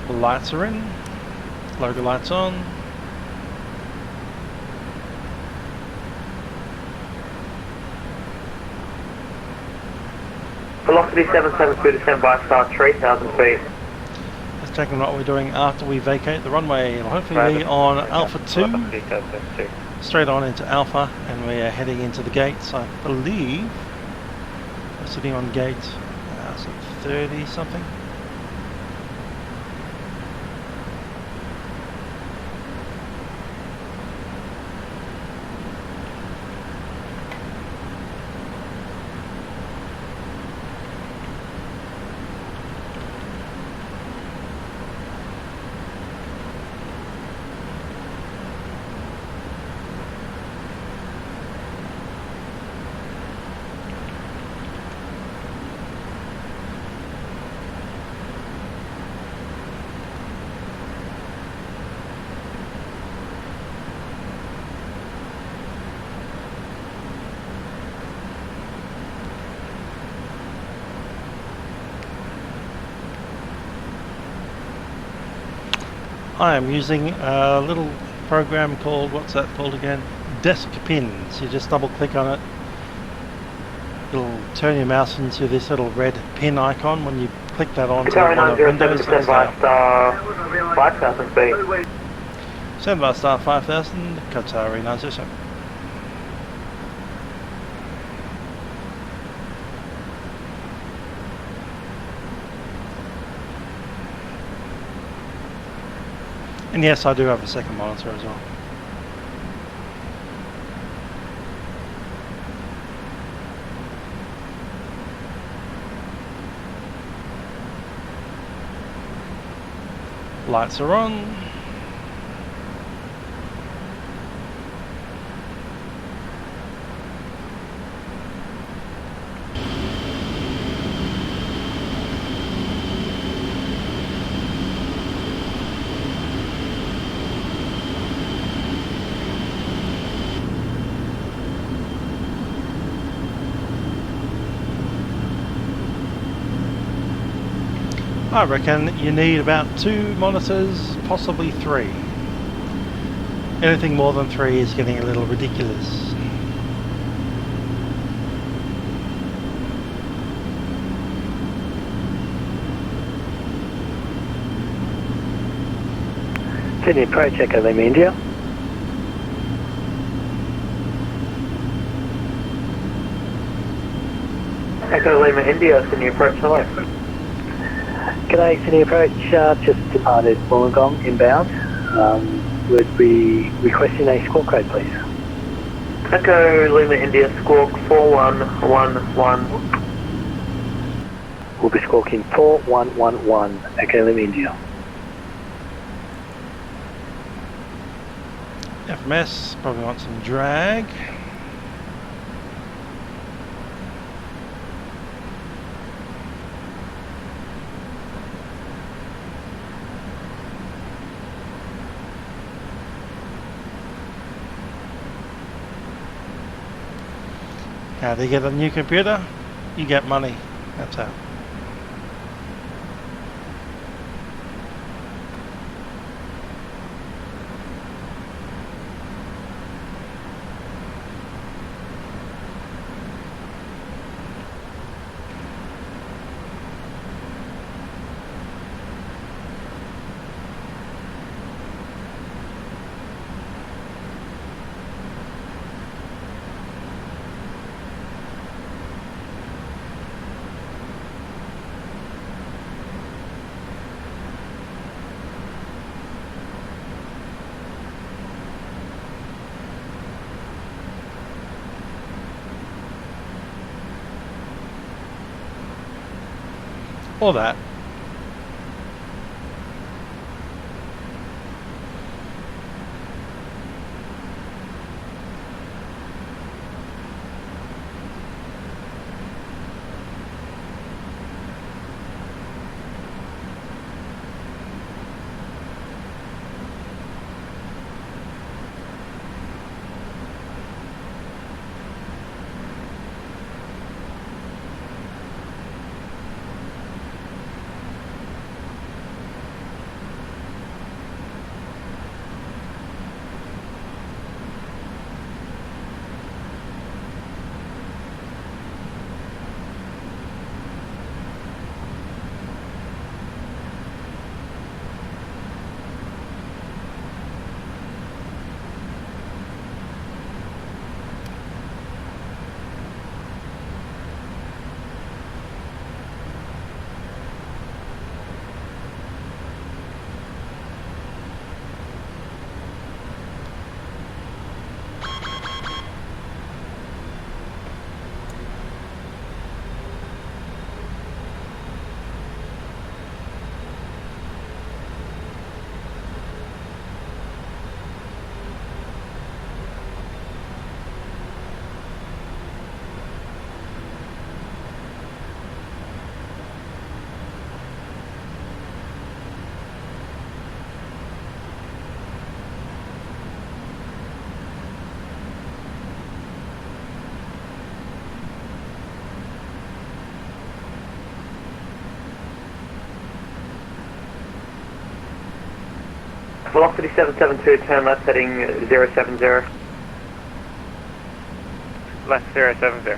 The lights are in, logo lights on. Velocity 772, descend by star 3,000 feet. Let's check on what we're doing after we vacate the runway. It'll hopefully be on Alpha 2, straight on into Alpha, and we are heading into the gates. I believe we're sitting on gate 30 something. I am using a little program called, what's that called again? Deskpins. You just double click on it. It'll turn your mouse into this little red pin icon. When you click that onto Qatar one of the windows, stand by star 5000 feet. Stand by star 5000, Qatar 907. And yes, I do have a second monitor as well. Lights are on. I reckon you need about 2 monitors, possibly 3. Anything more than 3 is getting a little ridiculous. Sydney approach, Echo Lima India. Echo Lima India, Sydney approach hello. G'day, Sydney approach, just departed Wollongong inbound. Would be requesting a squawk code, please. Echo Lima India, squawk 4111. We'll be squawking 4111, Echo Lima India. FMS probably wants some drag. How do you get a new computer? You get money. That's how. Or that. Velocity 772, turn left heading 070. Left 070.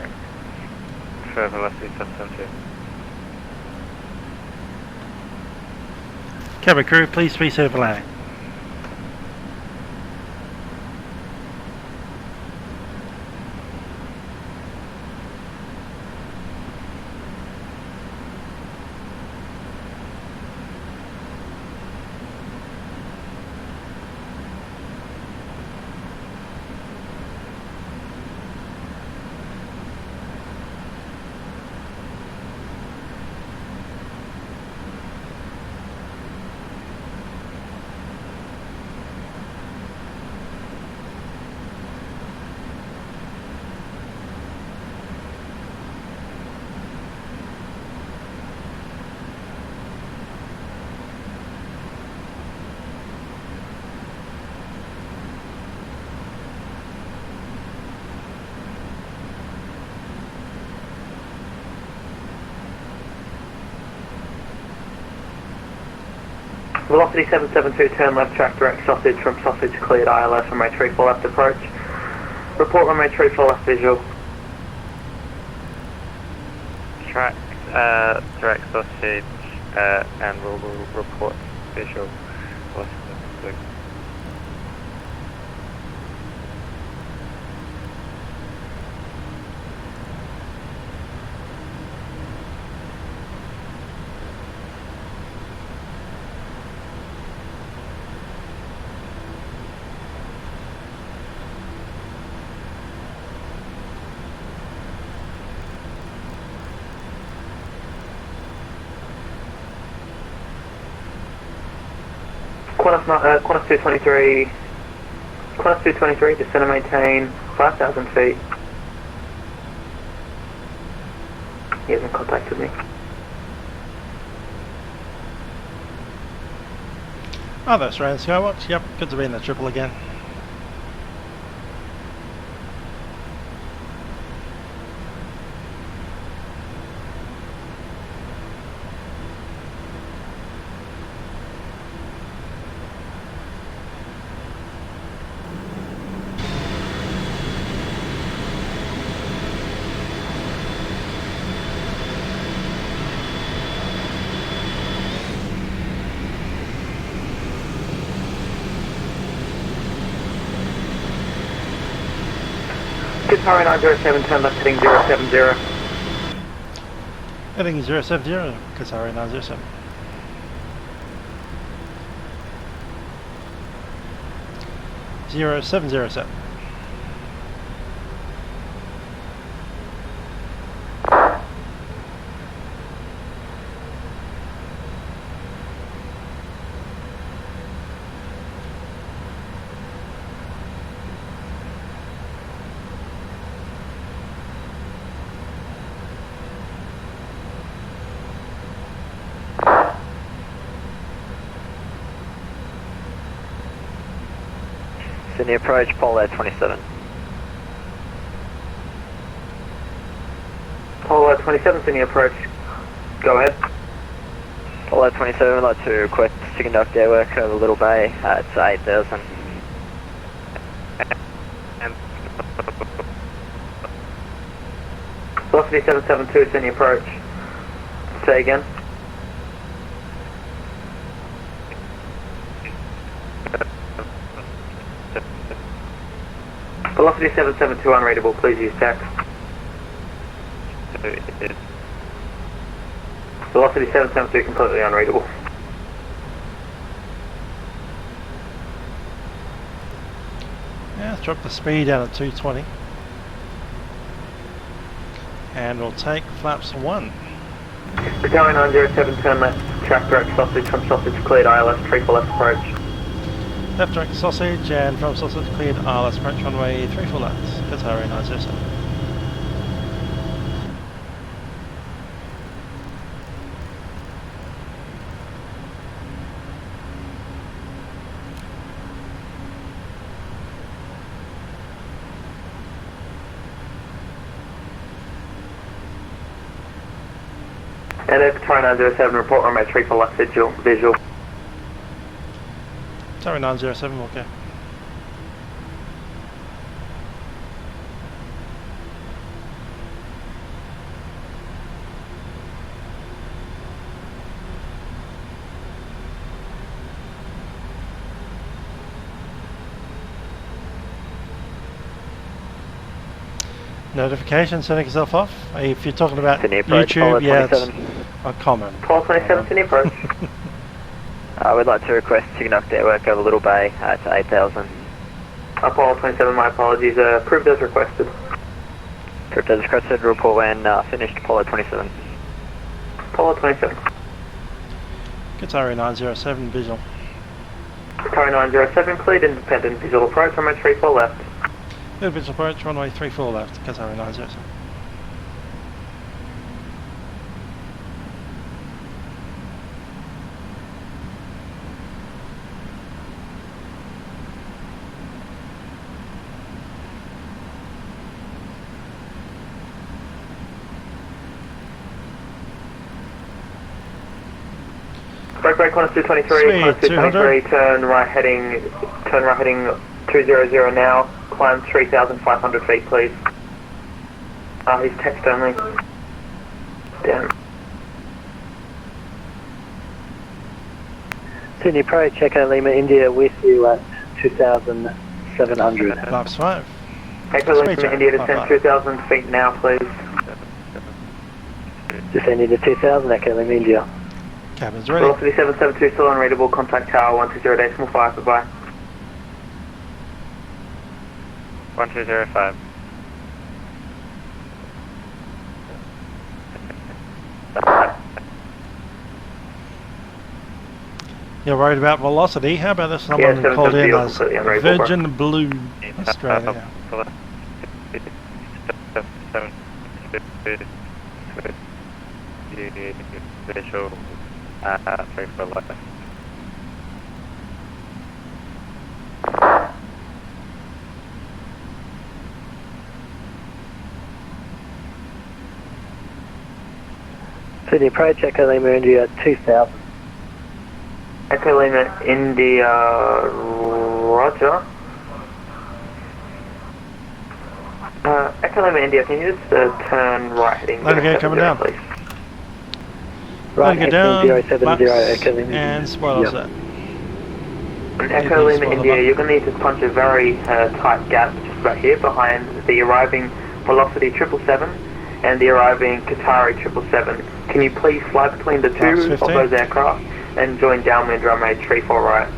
For velocity 772. Cabin crew, please reserve landing. Velocity 772, turn left, track direct sausage from sausage cleared ILS, runway 34 left approach. Report runway 34 left visual. Track direct sausage and we'll report visual. Qantas 223, Qantas 223, descend and maintain 5,000 feet. He hasn't contacted me. Oh, that's right, Skywatch. Yep, good to be in the triple again. Qatar 907, turn left heading 070. Heading 070, Qatar 907. Zero seven zero seven. Sydney approach, Polo 27. Polo 27, Sydney approach. Go ahead. Polo 27, I'd like to request to conduct airwork over Little Bay at 8,000. Velocity 772, Sydney approach. Say again. Velocity 772 unreadable, please use text. Velocity 772 completely unreadable. Yeah, let's drop the speed down to 220. And we'll take flaps 1. Battalion 907, turn left, track direct sausage from sausage cleared ILS, triple left approach. Left direct sausage and from sausage cleared ILS approach runway 34 left, Qatar 907. And Qatar 907, report runway 34 left visual. Sorry, 907, okay. Notification, setting yourself off. If you're talking about YouTube, yeah, it's a common. Apollo 27, Sydney approach. We'd like to request to conduct airwork over Little Bay at 8,000. Apollo 27, my apologies. Approved as requested. Approved as requested. Report when finished. Apollo 27. Apollo 27. Qatar 907, visual. Qatar 907, cleared independent visual approach, runway 34 left. Cleared visual approach, runway 34 left, Qatar 907. Break corner 223, corner 223, turn right heading 200 now, climb 3,500 feet please. He's text only. Damn. Sydney approach, Echo Lima India with you at 2,700. Laps 5. Echo Lima India descend 2,000 feet now please. Descending to 2,000, Echo Lima India. Cabin's ready. Velocity 772 still unreadable, contact tower 120.5, goodbye. 1205. You're worried about velocity? How about if someone called in as Virgin Blue Australia? Visual, 34 left. Sydney approach, Echo Lima India at 2,000. Echo Lima India, roger. Echo Lima India, can you just turn right heading? Let it go, coming down. Please. Right, get down, 070, Echo Lima and what else that? Echo Lima India, you're going to need to punch a very tight gap just about here behind the arriving Velocity 777 and the arriving Qatari 777. Can you please fly between the two of those aircraft and join downwind runway 34 right?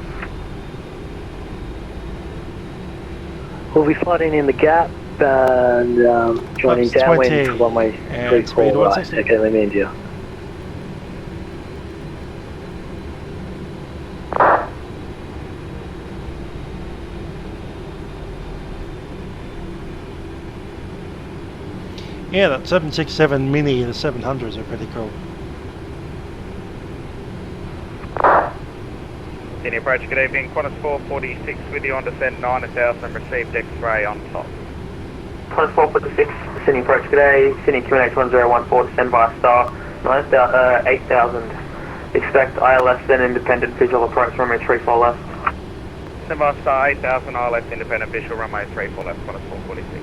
We'll be sliding in the gap and joining downwind runway 34 right, Echo Lima India. Yeah, that 767 Mini, the 700s are pretty cool. Sydney approach, good evening. Qantas 446 with you on descent 9,000, received X-ray on top. Qantas 446, Sydney approach, good day. Sydney QNH 1014, descend by star 8,000. Expect ILS then independent visual approach, runway 34 left. Descend by star 8,000, ILS independent visual, runway 34 left, Qantas 446.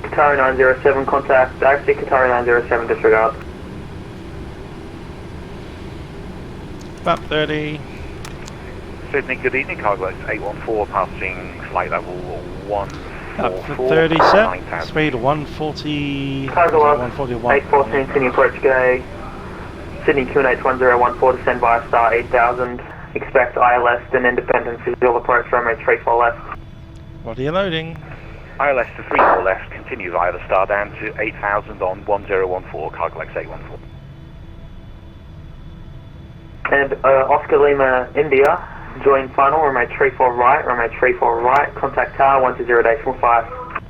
Qatari 907, contact Qatari 907, disregard. About 30. Sydney, good evening, Carglass 814, passing flight level 144. Up for 30 set, speed 140, Carglass 141. 814, Sydney approach, g'day. Sydney QNH 1014, descend by star 8000. Expect ILS then independent visual approach, runway 34 left. What are you loading? ILS to 34 left, continue via the star down to 8,000 on 1014, Carglass 814. And Oscar Lima, India, join final, runway 34 right, runway 34 right, contact tower 120.5.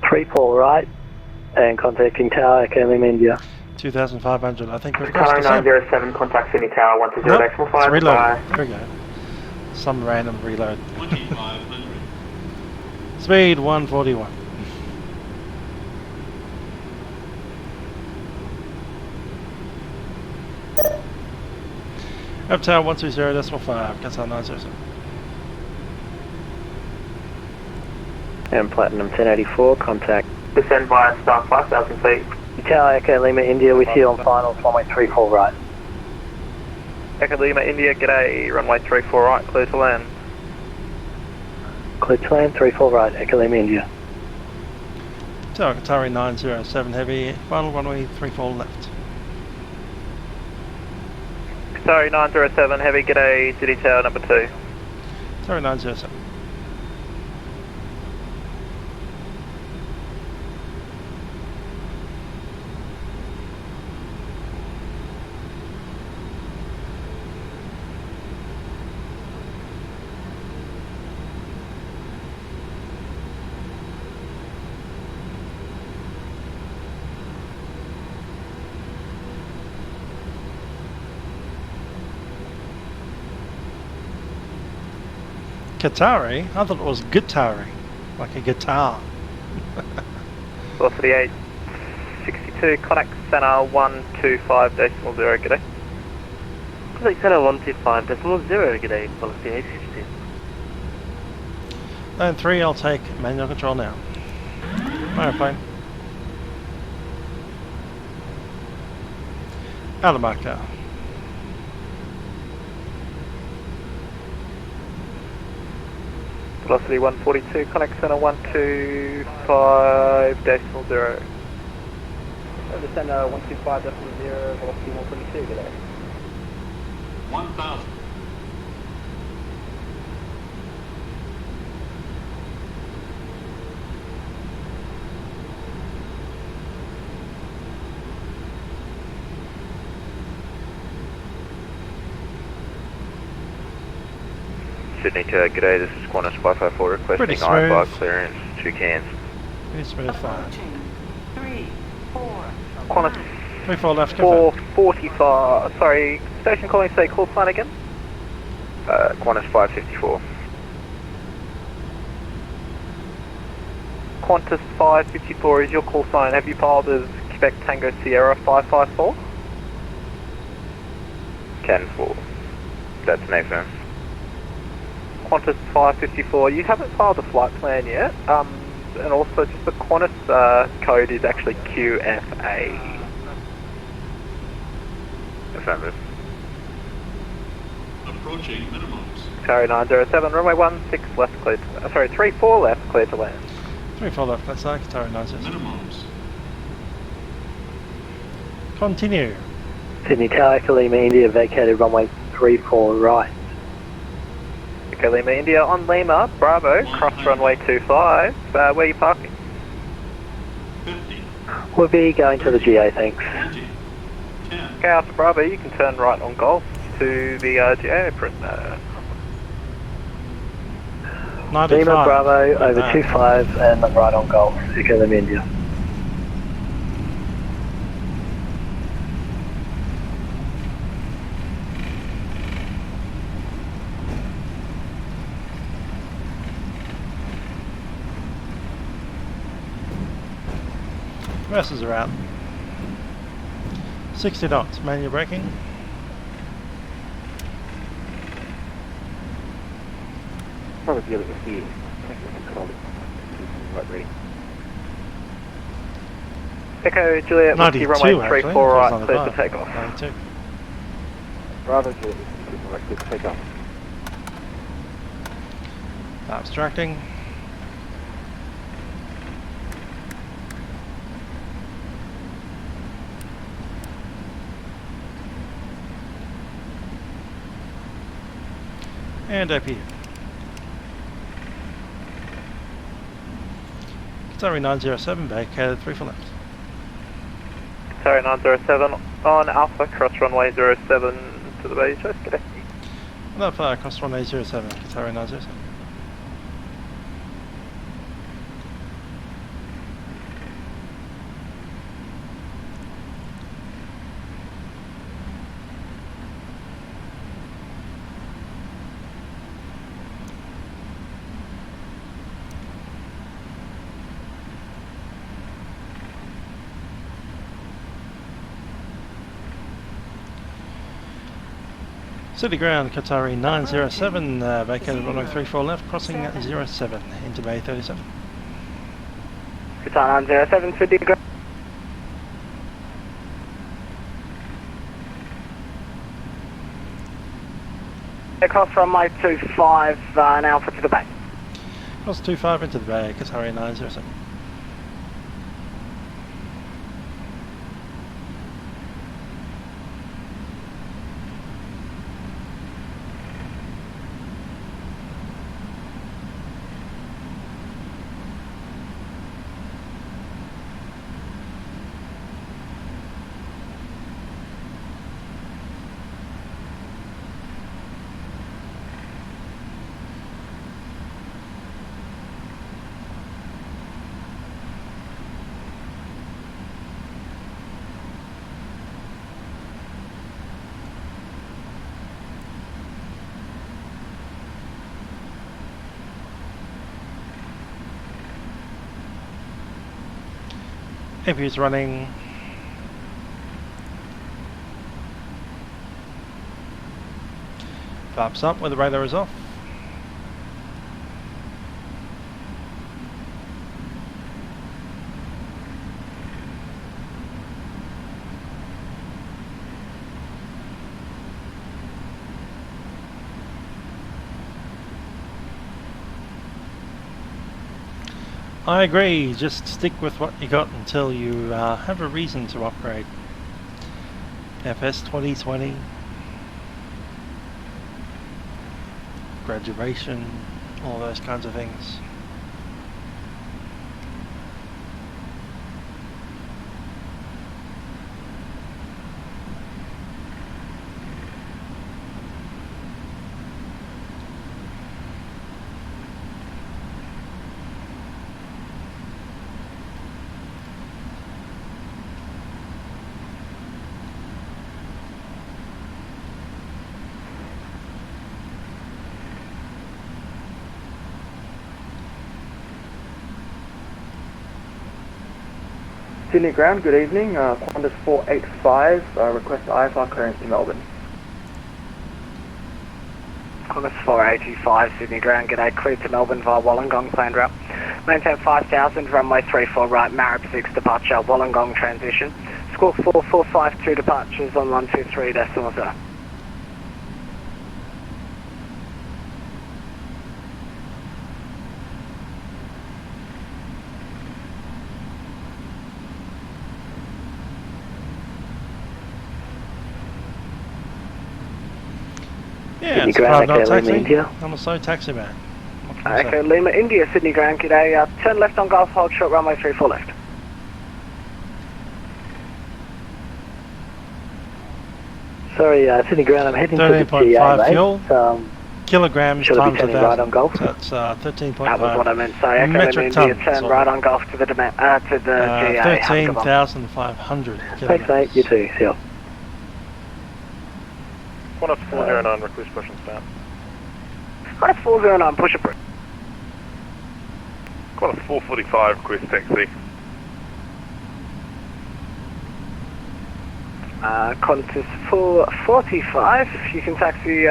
34 right, and contacting tower, Echo Lima India. 2,500, I think we've crossed Qatari the 907, contact Sydney tower 120.5. Nope, it's reload. There we go. Some random reload. Speed 141. Tower 120.5, Qatar 907. And Platinum 1084, contact. Descend via star 5000 feet. Tower Echo Lima India, we see you on finals, runway 34 right. Echo Lima India, g'day, runway 34 right, clear to land. Clear to land, 34 right, Echo Lima India. Tower Qatari 907 heavy, final runway 34 left. Sorry, 907 heavy, g'day, City Tower number 2. Tower 907. Qatari? I thought it was Guitari, like a guitar. Velocity 862, contact center 125.0, g'day. Contact center 125.0, g'day, velocity 862. Lane 3, I'll take manual control now. Aeroplane. Out of marker. Velocity 142, contact center 125.0. Center 125.0, velocity 122, g'day. 1000. Sydney Tower, g'day, this is Qantas 554 requesting I-bar clearance, 2 cans. Pretty smooth fire. 3, 4. Qantas 34 left, 445, sorry, station calling, say call sign again? Qantas 554. Qantas 554 is your call sign, have you filed as Quebec Tango Sierra 554? Can 4. That's an affirm. Qantas 554, you haven't filed a flight plan yet, and also just the Qantas code is actually QFA. Affirmative. Approaching minimums. Sorry, 907, runway 16 left, clear to, sorry, 34 left, clear to land. 34 left, that's like Qatari 907. Minimums. Continue. Sydney Tower Echo Lima India, vacated runway 34 right. Okay, Lima India on Lima, Bravo, cross runway 25, where are you parking? 50. We'll be going to the GA, thanks. 20. 10. Okay, after Bravo, you can turn right on Golf to the GA apron. 95. Lima Bravo over 25 and then right on Golf, Echo Lima India. Reverses are out. 60 knots, manual braking. Probably be a little here. Right, ready. Echo Juliet, Whiskey runway 34 right, clear to takeoff. 92. Bravo Juliet, right, clear to takeoff. Abstracting. And IP. Qatari 907 vacated 3 for left. Sorry, 907 on Alpha, cross runway 07 to the base, just g'day. No, cross runway 07, Qatari 907. City ground, Qatari 907, vacated runway 34 left, crossing 07 into Bay 37. Qatar 907, Sydney ground. Takeoff from runway 25, now for to the bay. Cross 25 into the Bay, Qatari 907. APU's running. Flaps up when the radar is off. I agree, just stick with what you got until you have a reason to upgrade. FS 2020, graduation, all those kinds of things. Sydney ground, good evening. Qantas 485, request IFR clearance to Melbourne. Qantas 485, Sydney ground, g'day, cleared to Melbourne via Wollongong planned route. Maintain 5000, runway 34 right, Marib 6 departure, Wollongong transition. Squawk 4452 departures on 123.0. Yeah, it's ground, 5 knot okay, taxi. India. I'm a slow taxi man. What can I say? Okay, Lima, India, Sydney ground, g'day. Turn left on Gulf, hold short, runway 34 left. Sorry, Sydney ground, I'm heading to the GA, 13.5 mate. fuel. Kilograms should times be turning 1,000. right on Gulf. So that's 13.5. That was what I meant. Sorry, okay, metric Lima, India, tons. turn right on Gulf to the GA. 13,500 kilograms. Thanks, mate. You too. See ya. Qantas 409, request push and start. Qantas 409, push approved. Qantas 445, request taxi. Qantas 445, you can taxi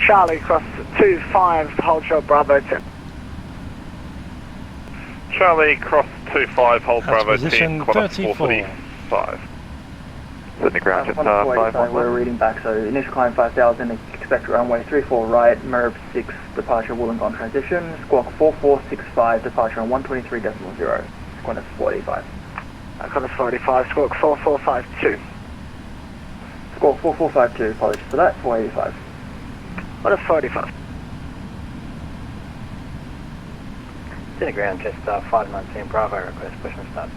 Charlie cross 25, hold short Bravo 10. Charlie cross 25, hold That's Bravo 10, position Qantas 34. 445. Sydney ground, just Qantas 485, 511. we're reading back, so initial climb 5000, expect runway 34 right, Marib 6 departure Wollongong transition, squawk 4465 departure on 123.0. Qantas 485. Qantas 485, squawk 4452. Squawk 4452, apologies for that, 485. Qantas 485. Sydney ground, just 519 Bravo, request push and start.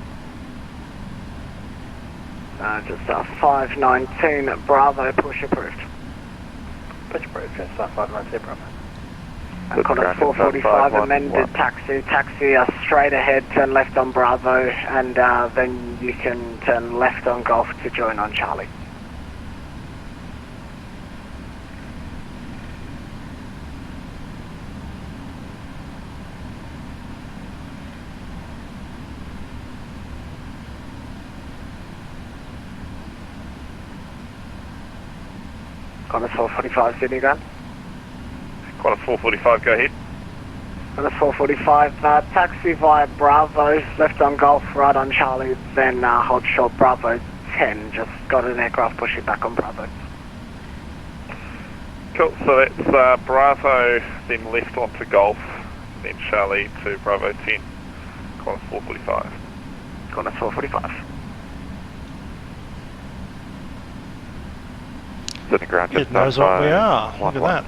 Just 519 Bravo, push approved. Push approved, just 519 Bravo. Qantas 445, amended taxi straight ahead, turn left on Bravo, and then you can turn left on Golf to join on Charlie. Qantas 445 Sydney ground. Qantas 445, go ahead. Qantas 445, taxi via Bravo, left on Golf, right on Charlie, then hold short Bravo 10. Just got an aircraft pushing back on Bravo. Cool, so that's Bravo, then left onto Golf, then Charlie to Bravo 10. Qantas 445. Qantas 445. Sydney ground, It just knows what we are. Look at that.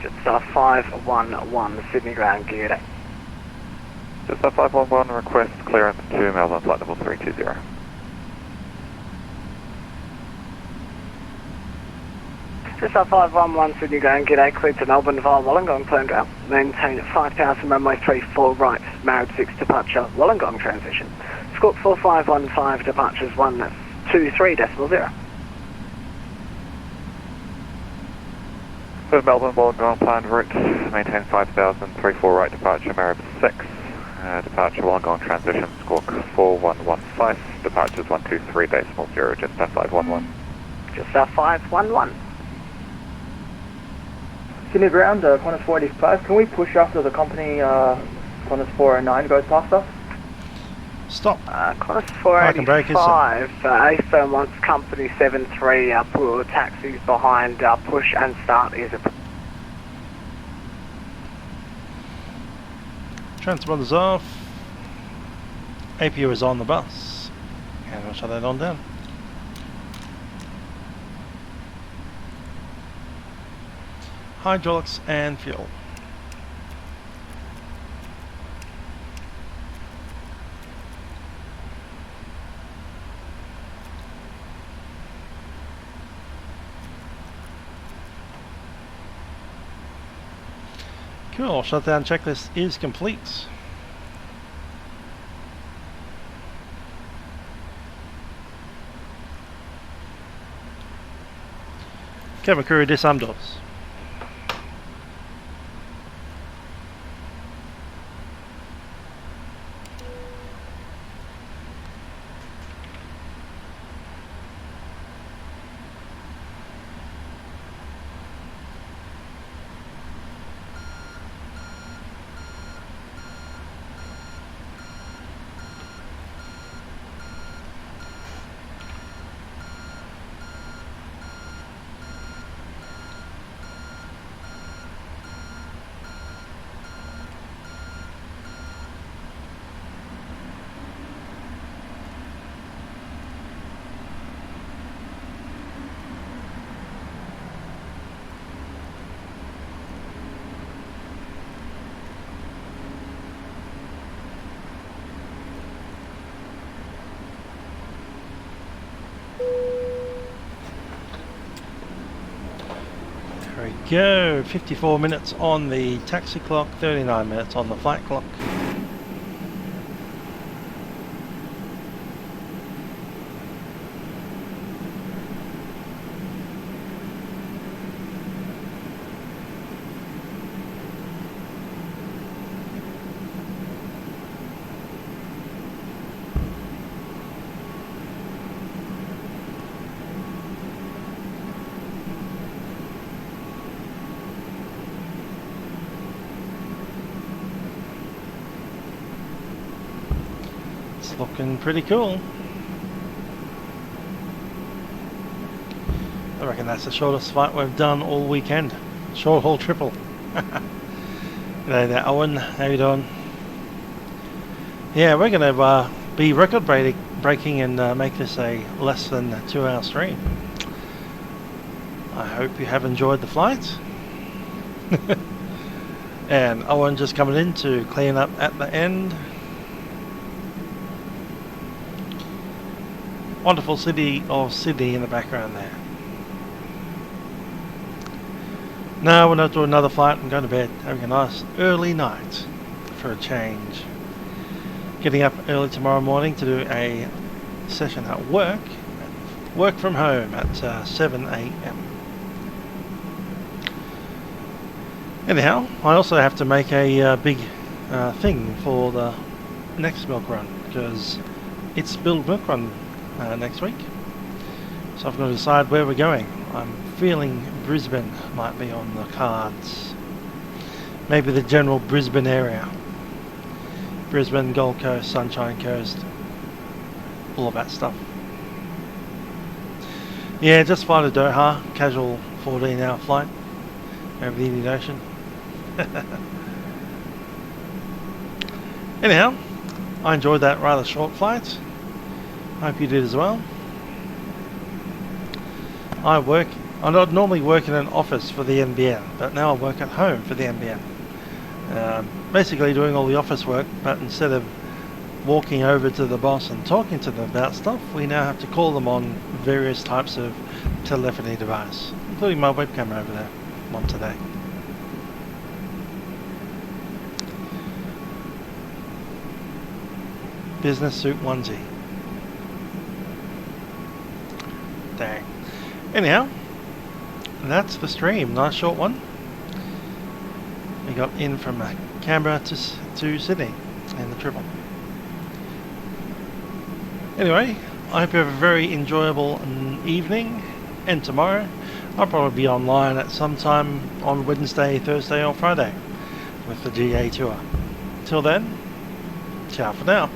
Just 511 Sydney ground, gear day. Just 511, request clearance to Melbourne flight level 320. Just 511 Sydney ground, g'day, clear to Melbourne via Wollongong planned route. Maintain at 5000 runway 34 right, Marib 6 departure, Wollongong transition. Squawk 4515 departures 123.0. For Melbourne, Wollongong planned route, maintain 5000, 34 right departure, Marib 6, departure Wollongong transition, squawk 4115, departures 123.0, just 511. Just 511. Sydney ground, Qantas 485. Can we push after the company Qantas 409 goes past us? Stop. Qantas 485, A-firm wants company 73, taxis behind, push and start is a... Transponders off. APU is on the bus. And we'll shut that on down. Hydraulics and fuel. Cool, shutdown checklist is complete. Cabin crew, disarm doors. There we go, 54 minutes on the taxi clock, 39 minutes on the flight clock. Looking pretty cool. I reckon that's the shortest flight we've done all weekend. Short haul triple. G'day there, Owen. How you doing? Yeah, we're going to be record breaking and make this a less than 2-hour stream. I hope you have enjoyed the flight. And Owen just coming in to clean up at the end. Wonderful city of Sydney in the background there. No, we're not doing another flight. I'm going to bed, having a nice early night for a change. Getting up early tomorrow morning to do a session at work from home at 7 AM. Anyhow, I also have to make a big thing for the next Milkrun, because it's Build Milkrun next week, So I've got to decide where we're going. I'm feeling Brisbane might be on the cards. Maybe the general Brisbane area. Brisbane, Gold Coast, Sunshine Coast, all of that stuff. Yeah, just fly to Doha, casual 14-hour flight over the Indian Ocean. Anyhow, I enjoyed that rather short flight. Hope you did as well. I don't normally work in an office for the NBN, but now I work at home for the NBN. Basically doing all the office work, but instead of walking over to the boss and talking to them about stuff, we now have to call them on various types of telephony device, including my webcam over there, one today. Business suit onesie. Dang. Anyhow, that's the stream. Nice short one. We got in from Canberra to Sydney in the triple. Anyway, I hope you have a very enjoyable evening, and tomorrow I'll probably be online at some time on Wednesday, Thursday or Friday with the GA tour. Till then, ciao for now.